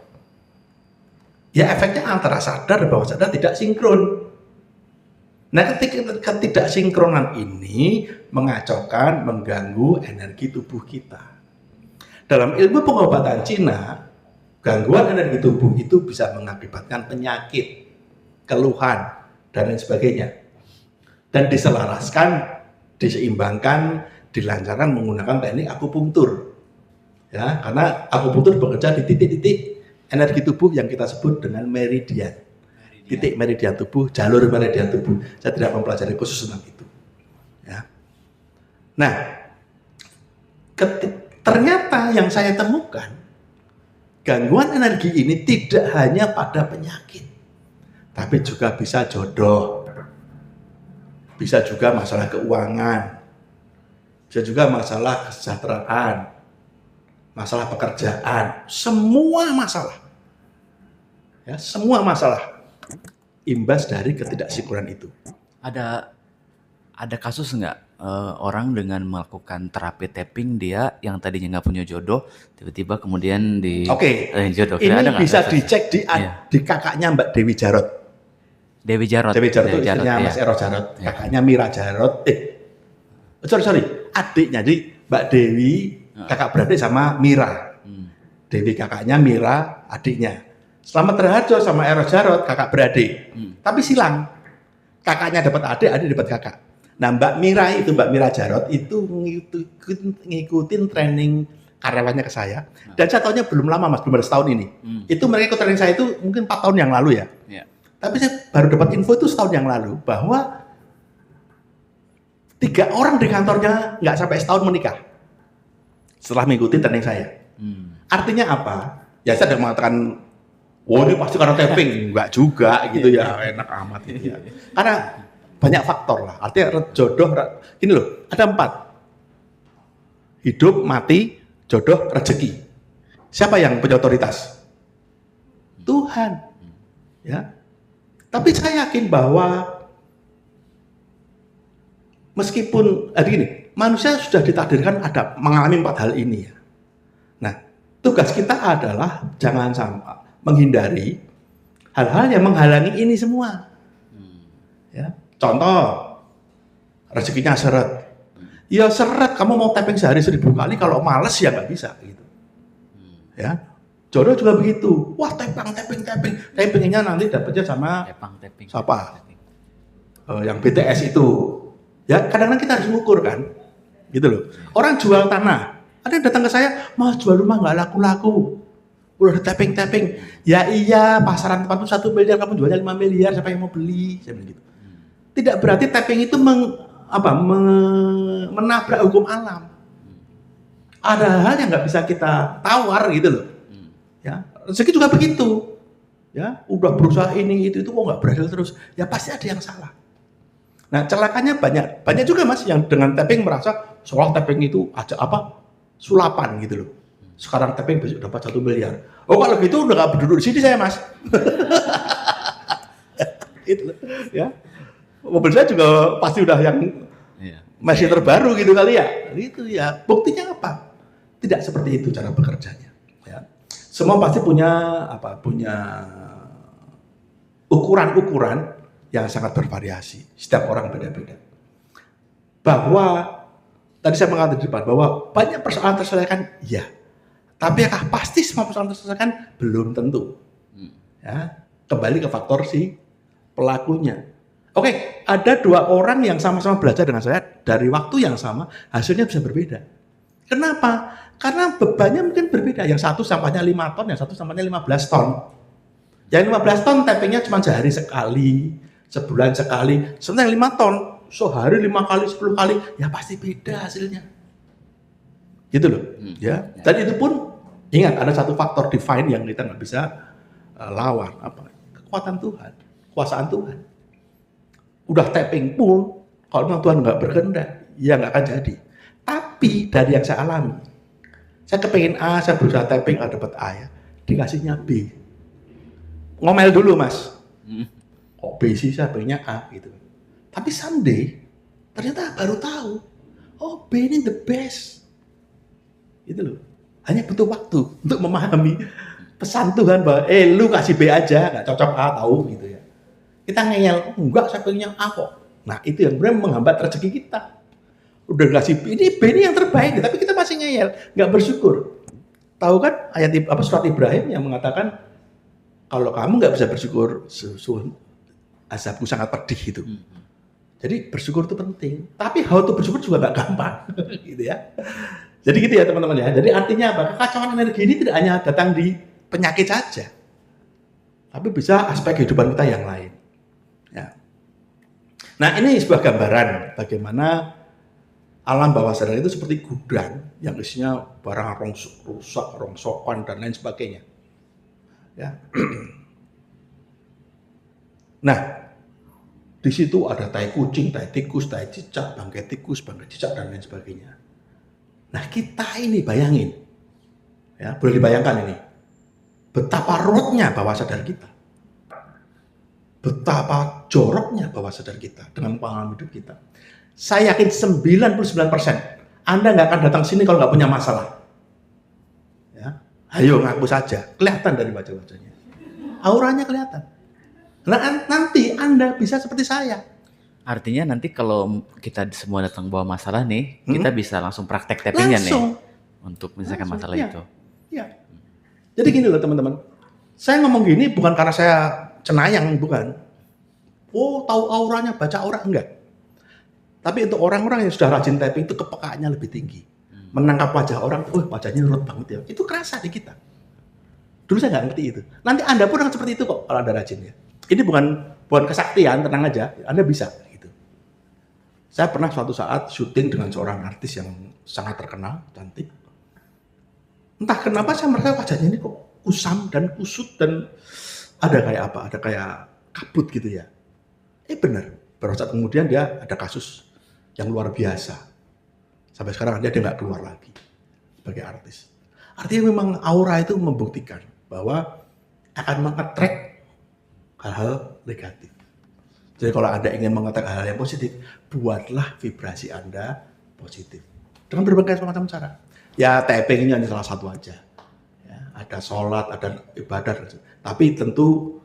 Ya efeknya antara sadar dan bawah sadar tidak sinkron. Nah, ketika ketidaksinkronan ini mengacaukan, mengganggu energi tubuh kita. Dalam ilmu pengobatan Cina, gangguan energi tubuh itu bisa mengakibatkan penyakit, keluhan, dan lain sebagainya. Dan diselaraskan, diseimbangkan, dilancarkan menggunakan teknik akupunktur. Ya, karena akupunktur bekerja di titik-titik energi tubuh yang kita sebut dengan meridian. Titik meridian tubuh, jalur meridian tubuh. Saya tidak mempelajari khusus tentang itu. Ya. Nah, ternyata yang saya temukan, gangguan energi ini tidak hanya pada penyakit, tapi juga bisa jodoh, bisa juga masalah keuangan, bisa juga masalah kesejahteraan, masalah pekerjaan, semua masalah. Ya, semua masalah imbas dari ketidaksinkronan itu. Ada kasus nggak orang dengan melakukan terapi tapping dia yang tadinya nggak punya jodoh tiba-tiba kemudian Oke, jodoh. ini Kira ada nggak bisa kasusnya? dicek Iya. di kakaknya Mbak Dewi Jarot. Dewi Jarot. Dewi Jarot itu Dewi istrinya iya. Mas Eros Jarot, Iya. kakaknya Mira Jarot. Sorry, adiknya. Jadi Mbak Dewi kakak beradik sama Mira. Dewi kakaknya, Mira adiknya. Selamat Raharjo sama Eros Jarot kakak beradik. Tapi silang. Kakaknya dapat adik, adik dapat kakak. Nah Mbak Mira Jarot itu ngikutin training karyawannya ke saya. Dan saya tahunya belum lama Mas, belum ada setahun ini. Itu mereka ikut training saya itu mungkin 4 tahun yang lalu ya. Iya. Tapi saya baru dapat info itu setahun yang lalu bahwa 3 orang di kantornya nggak sampai setahun menikah setelah mengikuti training saya. Artinya apa? Ya saya tidak mengatakan, oh ini pasti karena tapping, enggak juga gitu ya, enak amat gitu ya. Karena banyak faktor lah. Artinya jodoh, gini loh, ada 4. Hidup, mati, jodoh, rezeki. Siapa yang punya otoritas? Tuhan. Ya. Tapi saya yakin bahwa meskipun gini, manusia sudah ditakdirkan ada mengalami 4 hal ini ya. Nah, tugas kita adalah jangan sampai menghindari hal-hal yang menghalangi ini semua. Ya, contoh rezekinya seret. Ya seret, kamu mau tapping sehari 1000 kali, kalau males ya nggak bisa gitu. Ya, jodoh juga begitu. Wah tappingnya nanti dapetnya sama Tapping. siapa? Yang BTS itu. Ya kadang-kadang kita harus mengukur kan, gitu loh. Orang jual tanah, ada yang datang ke saya, Mas jual rumah nggak laku-laku, udah tapping. Ya iya, pasaran tempat itu 1 miliar, kamu jualnya 5 miliar, siapa yang mau beli? Saya bilang gitu. Tidak berarti tapping itu menabrak hukum alam. Ada hal yang nggak bisa kita tawar gitu loh. Ya, rezeki juga begitu. Ya, udah berusaha ini itu kok nggak berhasil terus. Ya pasti ada yang salah. Nah, celakanya banyak juga Mas yang dengan tapping merasa soal tapping itu aja sulapan gitu loh. Sekarang tapping besok dapat 1 miliar. Oh kalau gitu udah nggak berduduk di sini saya Mas. Itu ya. Mobil saya juga pasti udah yang masih terbaru gitu kali ya. Itu ya. Buktinya apa? Tidak seperti itu cara bekerjanya. Ya. Semua pasti punya ukuran-ukuran yang sangat bervariasi. Setiap orang beda-beda. Bahwa tadi saya mengatakan di depan bahwa banyak persoalan terselesaikan, iya. Tapi apakah pasti semua persoalan terselesaikan? Belum tentu. Ya, kembali ke faktor si pelakunya. Oke, ada 2 orang yang sama-sama belajar dengan saya dari waktu yang sama, hasilnya bisa berbeda. Kenapa? Karena bebannya mungkin berbeda. Yang satu sampahnya 5 ton, yang satu sampahnya 15 ton. Yang 15 ton tappingnya cuma sehari sekali, sebulan sekali. Sementara yang 5 ton, sehari 5 kali, 10 kali, ya pasti beda hasilnya. Gitu loh. Ya. Dan itu pun, ingat ada satu faktor divine yang kita nggak bisa lawan. Kekuatan Tuhan, kuasaan Tuhan. Udah tapping pun, kalau memang Tuhan nggak berkehendak, ya nggak akan jadi. Tapi dari yang saya alami, saya kepengen A, saya berusaha tapping, dapat A ya, dikasihnya B. Ngomel dulu Mas, kok B sih, saya pengennya A gitu. Tapi someday, ternyata baru tahu, oh B ini the best. Gitu loh, hanya butuh waktu untuk memahami pesan Tuhan bahwa, lu kasih B aja, nggak cocok A, tahu gitu ya. Kita ngeyel, enggak saya pengennya A kok. Nah itu yang benar menghambat rezeki kita. Udah kasih B, ini yang terbaik, tapi kita masih ngeyel, nggak bersyukur. Tahu kan ayat surat Ibrahim yang mengatakan kalau kamu nggak bisa bersyukur, azabku sangat pedih itu. Jadi bersyukur itu penting, tapi how to bersyukur juga nggak gampang, gitu ya. Jadi gitu ya teman-teman ya. Jadi artinya apa? Kekacauan energi ini tidak hanya datang di penyakit saja, tapi bisa aspek kehidupan kita yang lain. Ya. Nah ini sebuah gambaran bagaimana alam bawah sadar itu seperti gudang yang isinya barang rusak, rongsokan dan lain sebagainya. Ya. Nah, di situ ada tai kucing, tai tikus, tai cicak, bangkai tikus, bangkai cicak dan lain sebagainya. Nah, kita ini bayangin, ya boleh dibayangkan ini, betapa ruwetnya bawah sadar kita, betapa joroknya bawah sadar kita dengan pengalaman hidup kita. Saya yakin 99% Anda nggak akan datang sini kalau nggak punya masalah. Ya, ayo ngaku saja, kelihatan dari wajah-wajahnya. Auranya kelihatan. Nah, nanti Anda bisa seperti saya. Artinya nanti kalau kita semua datang bawa masalah nih, kita bisa langsung praktek tappingnya nih Langsung. untuk menyelesaikan masalah Iya. itu. Iya. Jadi gini loh teman-teman. Saya ngomong gini bukan karena saya cenayang, bukan. Oh, tahu auranya, baca aura, enggak. Tapi untuk orang-orang yang sudah rajin tapping itu kepekaannya lebih tinggi. Menangkap wajah orang, wajahnya nurut banget ya. Itu kerasa di kita. Dulu saya nggak ngerti itu. Nanti Anda pun akan seperti itu kok kalau Anda rajin ya. Ini bukan kesaktian, tenang aja. Anda bisa gitu. Saya pernah suatu saat syuting dengan seorang artis yang sangat terkenal, cantik. Entah kenapa saya merasa wajahnya ini kok kusam dan kusut dan ada kayak apa? Ada kayak kabut gitu ya. Benar. Beberapa saat kemudian dia ada kasus yang luar biasa. Sampai sekarang dia nggak keluar lagi sebagai artis. Artinya memang aura itu membuktikan bahwa akan mengattract hal-hal negatif. Jadi kalau Anda ingin mengattract hal-hal yang positif, buatlah vibrasi Anda positif. Dengan berbagai macam cara. Ya tapping ini hanya salah satu aja. Ya, ada sholat, ada ibadah. Tapi tentu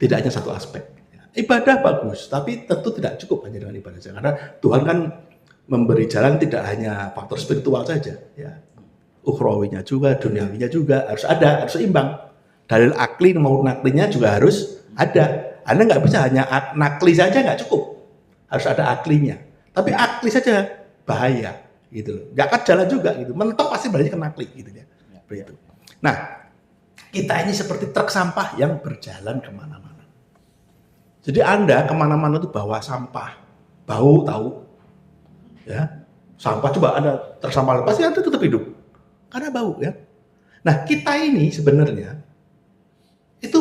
tidak hanya satu aspek. Ibadah bagus, tapi tentu tidak cukup hanya dengan ibadah saja. Karena Tuhan kan memberi jalan tidak hanya faktor spiritual saja, ya. Ukhrawinya juga, duniawinya juga harus ada, harus seimbang. Dalil akli maupun naklinya juga harus ada. Anda nggak bisa hanya nakli saja nggak cukup, harus ada aklinya. Tapi akli saja bahaya, gitu loh. Nggak akan jalan juga, gitu. Mentok pasti balik ke nakli, gitu ya. Begitu. Nah, kita ini seperti truk sampah yang berjalan kemana-mana. Jadi Anda kemana-mana itu bawa sampah, bau tahu, ya sampah coba Anda tersampah pasti Anda tetap hidup karena bau ya. Nah kita ini sebenarnya itu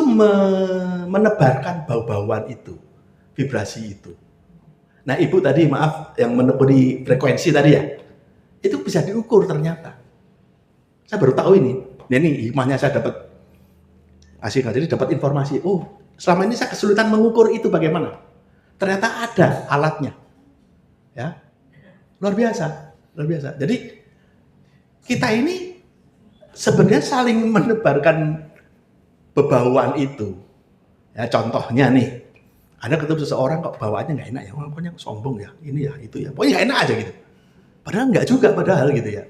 menebarkan bau-bauan itu, vibrasi itu. Nah ibu tadi maaf yang menekuni frekuensi tadi ya, itu bisa diukur ternyata. Saya baru tahu ini. Nah, ini hikmahnya saya dapat jadi dapat informasi. Oh. Selama ini saya kesulitan mengukur itu bagaimana. Ternyata ada alatnya. Ya. Luar biasa. Jadi kita ini sebenarnya saling menebarkan bebauan itu. Ya, contohnya nih. Ada ketemu seseorang kok bawaannya nggak enak ya. Pokoknya sombong ya. Ini ya, itu ya. Pokoknya nggak enak aja gitu. Padahal nggak juga padahal gitu ya.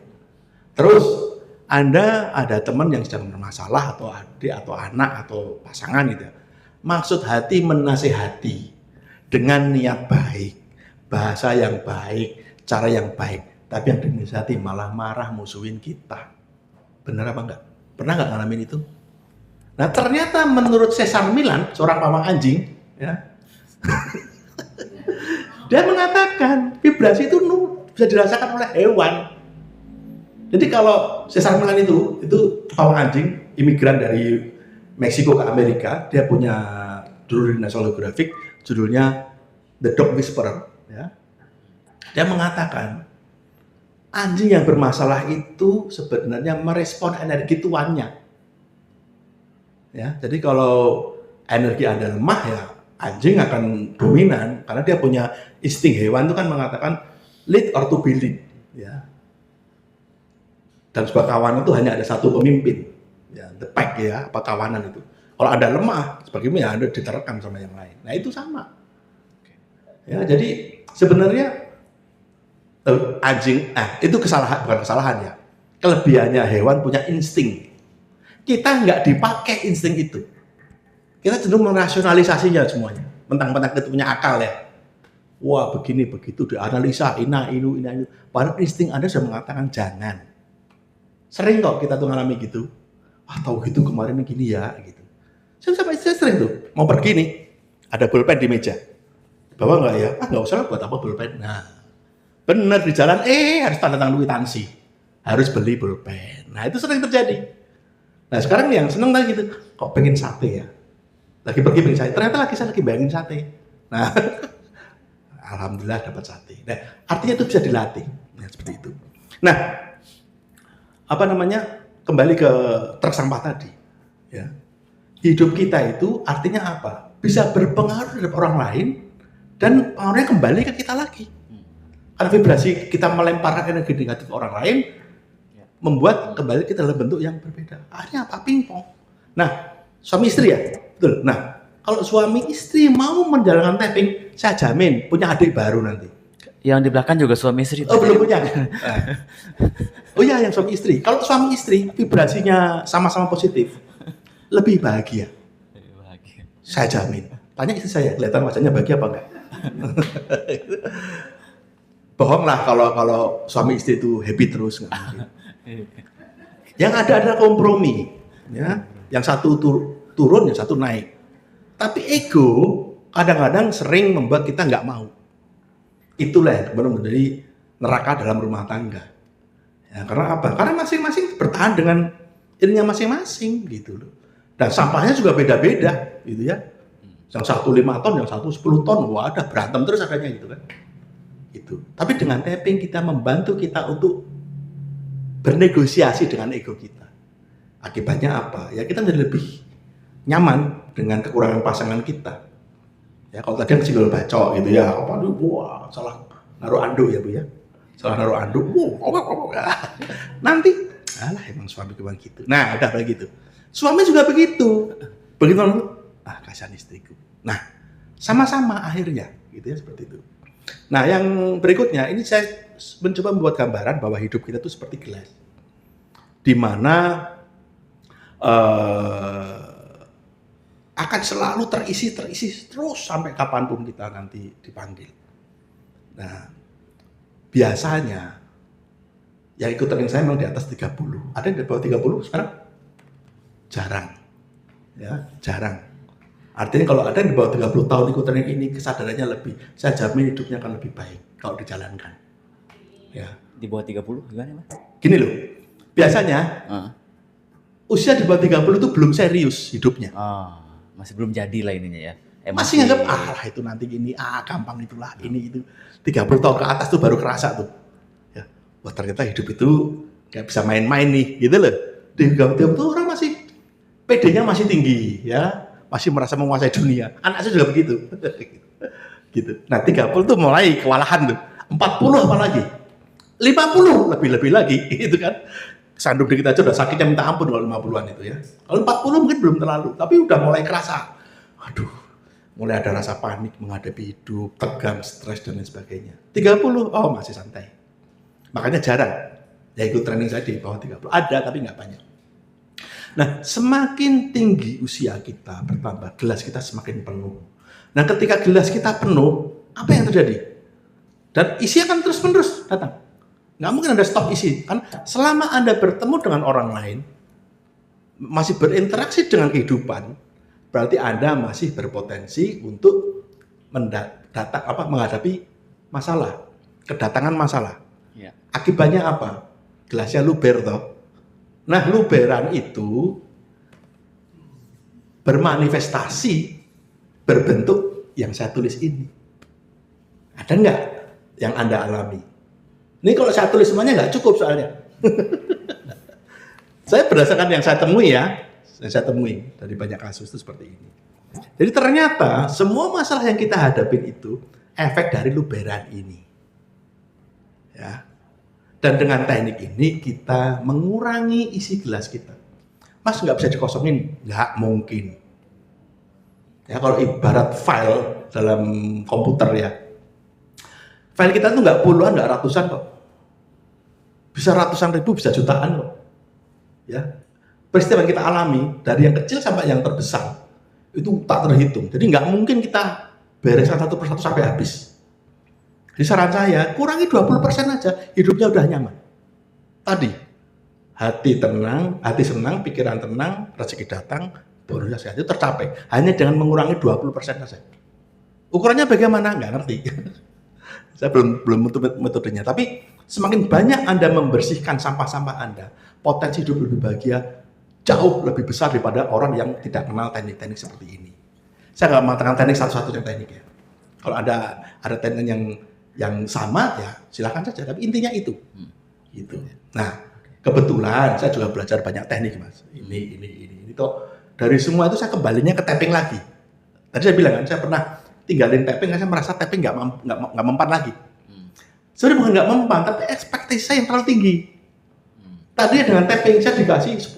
Terus Anda ada teman yang sedang bermasalah atau adik atau anak atau pasangan gitu ya. Maksud hati menasihati dengan niat baik, bahasa yang baik, cara yang baik. Tapi yang dinasihati malah marah musuhin kita. Benar apa enggak? Pernah nggak ngalamin itu? Nah ternyata menurut Cesar Milan, seorang pawang anjing, ya, dia mengatakan vibrasi itu bisa dirasakan oleh hewan. Jadi kalau Cesar Milan itu pawang anjing, imigran dari Meksiko ke Amerika, dia punya dulu di National Geographic, judulnya The Dog Whisperer. Ya. Dia mengatakan, anjing yang bermasalah itu sebenarnya merespon energi tuannya. Ya, jadi kalau energi Anda lemah ya, anjing akan dominan, karena dia punya insting hewan itu kan mengatakan lead or to be lead. Ya. Dan sebuah kawanan itu hanya ada satu pemimpin. Ya, the pack ya, apa kawanan itu. Kalau Anda lemah, sebagaimana Anda diterkam sama yang lain. Nah itu sama. Ya, jadi sebenarnya anjing, itu bukan kesalahan ya. Kelebihannya hewan punya insting. Kita nggak dipakai insting itu. Kita cenderung merasionalisasinya semuanya. Mentang-mentang kita punya akal ya. Wah begini begitu dianalisa, ini. Padahal insting Anda sudah mengatakan jangan. Sering kok kita tuh ngalami gitu. Wah tahu gitu kemarin gini ya gitu. Saya sama istri sering tuh mau pergi nih, ada pulpen di meja. Bawa nggak ya? Nggak usah lah, buat apa pulpen? Nah, bener di jalan harus tanda tangan kwitansi, harus beli pulpen. Nah itu sering terjadi. Nah sekarang yang seneng tadi gitu, kok pengen sate ya? Lagi pergi pengen sate, ternyata saya lagi bayangin sate. Nah, alhamdulillah dapat sate. Nah artinya itu bisa dilatih, nah, seperti itu. Nah, kembali ke truk sampah tadi, ya. Hidup kita itu artinya apa? Bisa berpengaruh terhadap orang lain dan pengaruhnya kembali ke kita lagi. Karena vibrasi kita melemparkan energi negatif ke orang lain, membuat kembali kita dalam bentuk yang berbeda. Akhirnya apa? Pingpong. Nah, suami istri ya? Betul. Nah, kalau suami istri mau menjalankan tapping, saya jamin punya adik baru nanti. Yang di belakang juga suami istri. Oh, belum punya. Nah. Oh iya, yang suami istri. Kalau suami istri vibrasinya sama-sama positif, lebih bahagia. Bahagia. Saya jamin. Tanya istri saya, kelihatan wajahnya bahagia apa enggak? Bohong lah kalau suami istri itu happy terus, nggak mungkin. Yang ada adalah kompromi, ya. Yang satu turun, yang satu naik. Tapi ego kadang-kadang sering membuat kita nggak mau. Itulah yang kemudian menjadi neraka dalam rumah tangga. Ya, karena apa? Karena masing-masing bertahan dengan ininya masing-masing gitu loh. Dan sampahnya juga beda-beda, gitu ya. Yang satu 5 ton, yang satu 10 ton, wah ada berantem terus adanya gitu kan. Itu. Tapi dengan tapping kita membantu kita untuk bernegosiasi dengan ego kita. Akibatnya apa? Ya kita menjadi lebih nyaman dengan kekurangan pasangan kita. Ya kalau tadi yang single bacok gitu ya, apa tuh, wah salah naruh anduk ya Bu ya. Salah naruh anduk, nanti, alah emang suami memang gitu. Nah udah begitu. Suami juga begitu. Begitu kasihan istriku. Nah sama-sama akhirnya gitu ya seperti itu. Nah yang berikutnya ini saya mencoba membuat gambaran bahwa hidup kita itu seperti gelas, di mana akan selalu terisi terus sampai kapanpun kita nanti dipanggil. Nah biasanya yang ikut training saya memang di atas 30. Ada yang di bawah 30 sekarang? Jarang. Ya, jarang. Artinya kalau ada yang di bawah 30 tahun ikut training ini kesadarannya lebih, saya jamin hidupnya akan lebih baik kalau dijalankan. Ya. Di bawah 30 gimana, Mas? Gini loh. Biasanya usia di bawah 30 itu belum serius hidupnya. Masih belum jadi lah ininya ya. Masih nganggap itu nanti gini, gampang itulah, ini itu. 30 tahun ke atas tuh baru kerasa tuh. Ya, wah ternyata hidup itu nggak bisa main-main nih, gitu loh. Di 30 tuh orang masih PD-nya masih tinggi, ya, masih merasa menguasai dunia. Anak saya juga begitu. Gitu. Nah 30 tuh mulai kewalahan tuh. 40 apalagi. 50 lebih-lebih lagi, gitu kan. Sandung dikit aja udah sakitnya minta ampun kalau 50-an itu ya. Kalau 40 mungkin belum terlalu, tapi udah mulai kerasa. Aduh, mulai ada rasa panik menghadapi hidup, tegang, stres dan lain sebagainya. 30, masih santai. Makanya jarang ya ikut training saya di bawah 30. Ada tapi nggak banyak. Nah, semakin tinggi usia kita bertambah, gelas kita semakin penuh. Nah, ketika gelas kita penuh, apa yang terjadi? Dan isi akan terus-menerus datang. Nggak mungkin ada stop isi. Kan selama Anda bertemu dengan orang lain, masih berinteraksi dengan kehidupan, berarti Anda masih berpotensi untuk menghadapi masalah, kedatangan masalah. Ya. Akibatnya apa? Gelasnya luber toh. Nah, luberan itu bermanifestasi berbentuk yang saya tulis ini. Ada nggak yang Anda alami? Ini kalau saya tulis semuanya nggak cukup soalnya. Saya berdasarkan yang saya temui ya, saya temui dari banyak kasus itu seperti ini. Jadi ternyata semua masalah yang kita hadapin itu efek dari luberan ini. Ya. Dan dengan teknik ini kita mengurangi isi gelas kita. Mas nggak bisa dikosongin? Nggak mungkin. Ya kalau ibarat file dalam komputer ya, file kita tuh nggak puluhan, nggak ratusan kok. Bisa ratusan ribu, bisa jutaan kok. Ya, peristiwa yang kita alami dari yang kecil sampai yang terbesar itu tak terhitung. Jadi nggak mungkin kita bereskan satu persatu sampai habis. Jadi saran saya, kurangi 20% aja, hidupnya udah nyaman. Tadi, hati tenang, hati senang, pikiran tenang, rezeki datang, bonusnya sehat, itu tercapai. Hanya dengan mengurangi 20% saja. Ukurannya bagaimana? Nggak ngerti. Saya belum metodenya. Tapi semakin banyak Anda membersihkan sampah-sampah Anda, potensi hidup lebih bahagia jauh lebih besar daripada orang yang tidak kenal teknik-teknik seperti ini. Saya nggak mengatakan teknik satu-satunya teknik ya. Kalau ada teknik yang sama ya silakan saja. Tapi intinya itu. Gitu. Nah kebetulan saya juga belajar banyak teknik Mas. Ini toh dari semua itu saya kembalinya ke tapping lagi. Tadi saya bilang kan saya pernah tinggalin tapping, saya merasa tapping nggak mempan lagi. Sebenarnya bukan nggak mempan, tapi ekspektasi saya yang terlalu tinggi. Tadi dengan tapping saya dikasih 10.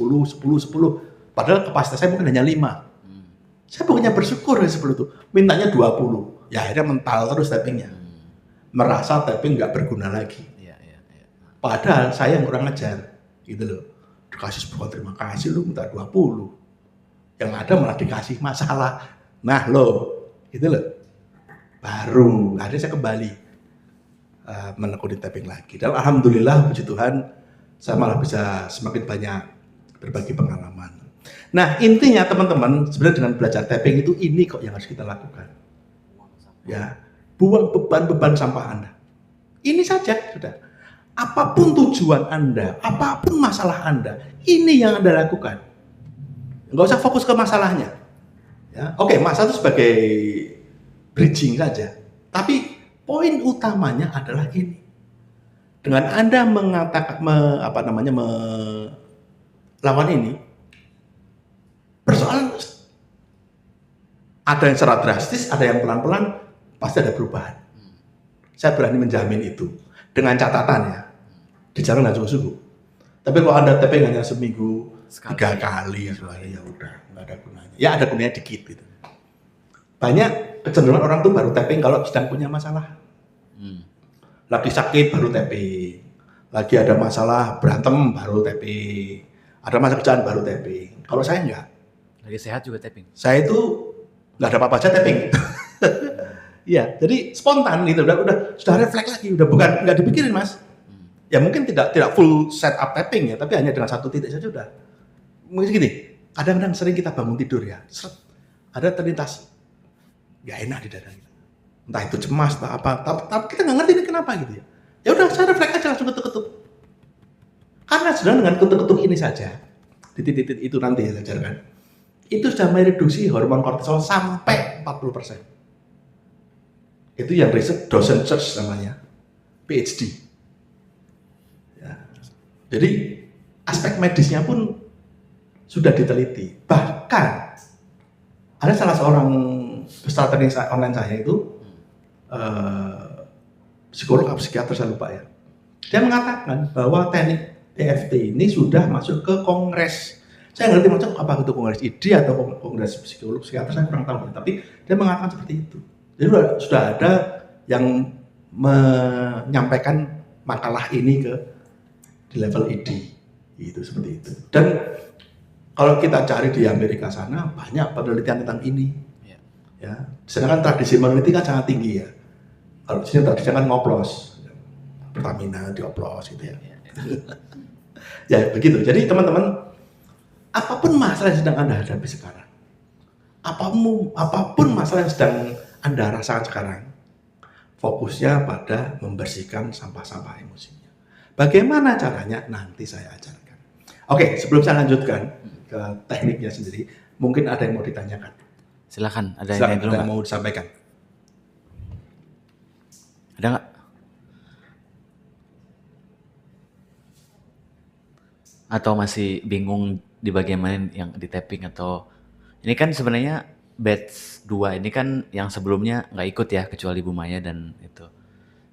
Padahal kapasitas saya mungkin hanya 5. Saya bukannya bersyukur dari 10 itu, mintanya 20. Ya akhirnya mental terus tappingnya. Merasa tapping nggak berguna lagi. Iya. Padahal saya yang kurang ajar, gitu loh. Dikasih 10, terima kasih lu minta 20. Yang ada malah dikasih masalah. Nah lo, gitu loh. Baru, akhirnya saya kembali menekuni tapping lagi. Dan alhamdulillah, puji Tuhan, saya malah bisa semakin banyak berbagi pengalaman. Nah intinya teman-teman, sebenarnya dengan belajar tapping itu ini kok yang harus kita lakukan. Ya, buang beban-beban sampah Anda. Ini saja sudah. Apapun tujuan Anda, apapun masalah Anda, ini yang Anda lakukan. Nggak usah fokus ke masalahnya. Ya, oke, masalah itu sebagai bridging saja. Tapi poin utamanya adalah ini. Dengan Anda mengatakan melawan ini, persoalan ada yang secara drastis, ada yang pelan-pelan, pasti ada perubahan. Saya berani menjamin itu dengan catatan ya, dijalan dengan sungguh-sungguh. Tapi kalau Anda tapping hanya seminggu, 3 kali, ya udah nggak ada gunanya. Ya ada gunanya dikit gitu. Banyak kecenderungan orang tuh baru tapping kalau sedang punya masalah. Lagi sakit baru tapping, lagi ada masalah berantem baru tapping, ada masalah kerjaan baru tapping. Kalau saya enggak. Lagi sehat juga tapping. Saya itu nggak ada apa-apa aja tapping. Iya, jadi spontan gitu, sudah refleks lagi, udah bukan nggak dipikirin mas. Ya mungkin tidak full setup tapping ya, tapi hanya dengan 1 titik saja udah. Mungkin gini, kadang-kadang sering kita bangun tidur ya, ada terlintas nggak enak di dada kita. Entah itu cemas, entah apa, tapi kita nggak ngerti ini kenapa gitu ya. Ya udah, saya refleks aja langsung ketuk-ketuk. Karena sudah dengan ketuk-ketuk ini saja, di titik-titik itu nanti saya ajarkan, itu sudah mereduksi hormon kortisol sampai 40%. Itu yang riset dosen Church namanya, PhD. Ya. Jadi aspek medisnya pun sudah diteliti. Bahkan ada salah seorang peserta training online saya itu psikolog atau psikiater saya lupa ya. Dia mengatakan bahwa teknik EFT ini sudah masuk ke kongres. Saya ngerti macam apa itu kongres ID atau kongres psikolog psikiater, saya kurang tahu. Tapi dia mengatakan seperti itu. Jadi sudah ada yang menyampaikan makalah ini di level ID, itu seperti itu. Dan kalau kita cari di Amerika sana banyak penelitian tentang ini. Ya, sedangkan tradisi meneliti kan sangat tinggi ya. Kalau di sini tradisi kan ngoplos, Pertamina dioplos gitu ya. Ya begitu. Jadi teman-teman, apapun masalah yang sedang Anda hadapi sekarang, apapun masalah yang sedang Anda rasakan sekarang, fokusnya pada membersihkan sampah-sampah emosinya. Bagaimana caranya? Nanti saya ajarkan. Oke, sebelum saya lanjutkan ke tekniknya sendiri, mungkin ada yang mau ditanyakan. Silakan, ada Silakan, yang ada yang mau disampaikan. Ada nggak? Atau masih bingung di bagian mana yang di tapping, atau ini kan sebenarnya batch 2 ini kan yang sebelumnya nggak ikut ya, kecuali Bu Maya dan itu.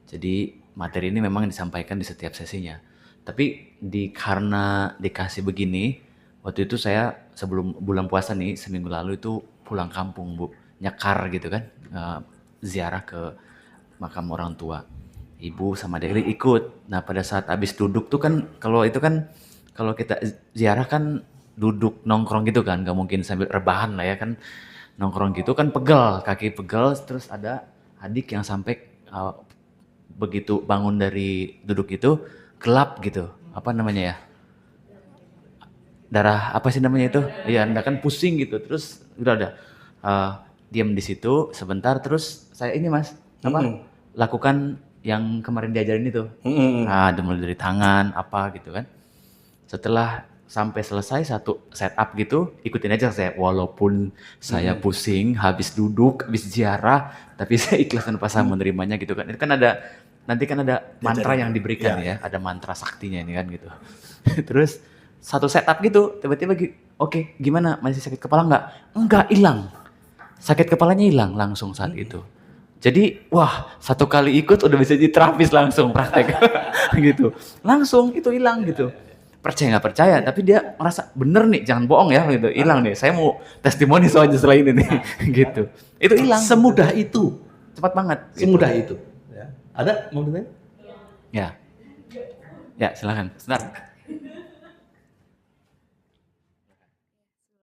Jadi materi ini memang disampaikan di setiap sesinya. Tapi karena dikasih begini, waktu itu saya sebelum bulan puasa nih, seminggu lalu itu pulang kampung Bu, nyekar gitu kan, ziarah ke makam orang tua. Ibu sama Deli ikut. Nah pada saat habis duduk tuh kan, kalau itu kan kalau kita ziarah kan duduk nongkrong gitu kan, gak mungkin sambil rebahan lah ya kan, nongkrong gitu kan pegel, kaki pegel. Terus ada adik yang sampai begitu bangun dari duduk itu gelap gitu, apa namanya ya, darah apa sih namanya itu, ya Anda kan pusing gitu. Terus udah diam di situ sebentar. Terus saya ini mas lakukan yang kemarin diajarin itu, mulai dari tangan apa gitu kan. Setelah sampai selesai satu setup gitu, ikutin aja saya, walaupun saya pusing habis duduk, habis ziarah, tapi saya ikhlas tanpa saya menerimanya gitu kan. Itu kan ada, nanti kan ada mantra yang diberikan ya, ada mantra saktinya ini kan gitu. Terus satu setup gitu, tiba-tiba oke, gimana, masih sakit kepala nggak? Enggak, hilang. Sakit kepalanya hilang langsung saat itu. Jadi, wah, satu kali ikut udah bisa jadi terapis langsung praktek. Gitu. Langsung itu hilang gitu. Percaya nggak percaya, tapi dia merasa bener nih, jangan bohong ya gitu. Hilang nih. Saya mau testimoni soalnya setelah ini nih. Gitu. Itu hilang. Semudah itu. Cepat banget. Gitu. Semudah itu. Ya. Ada mau ditanya? Ya. Ya, silakan. Sebentar.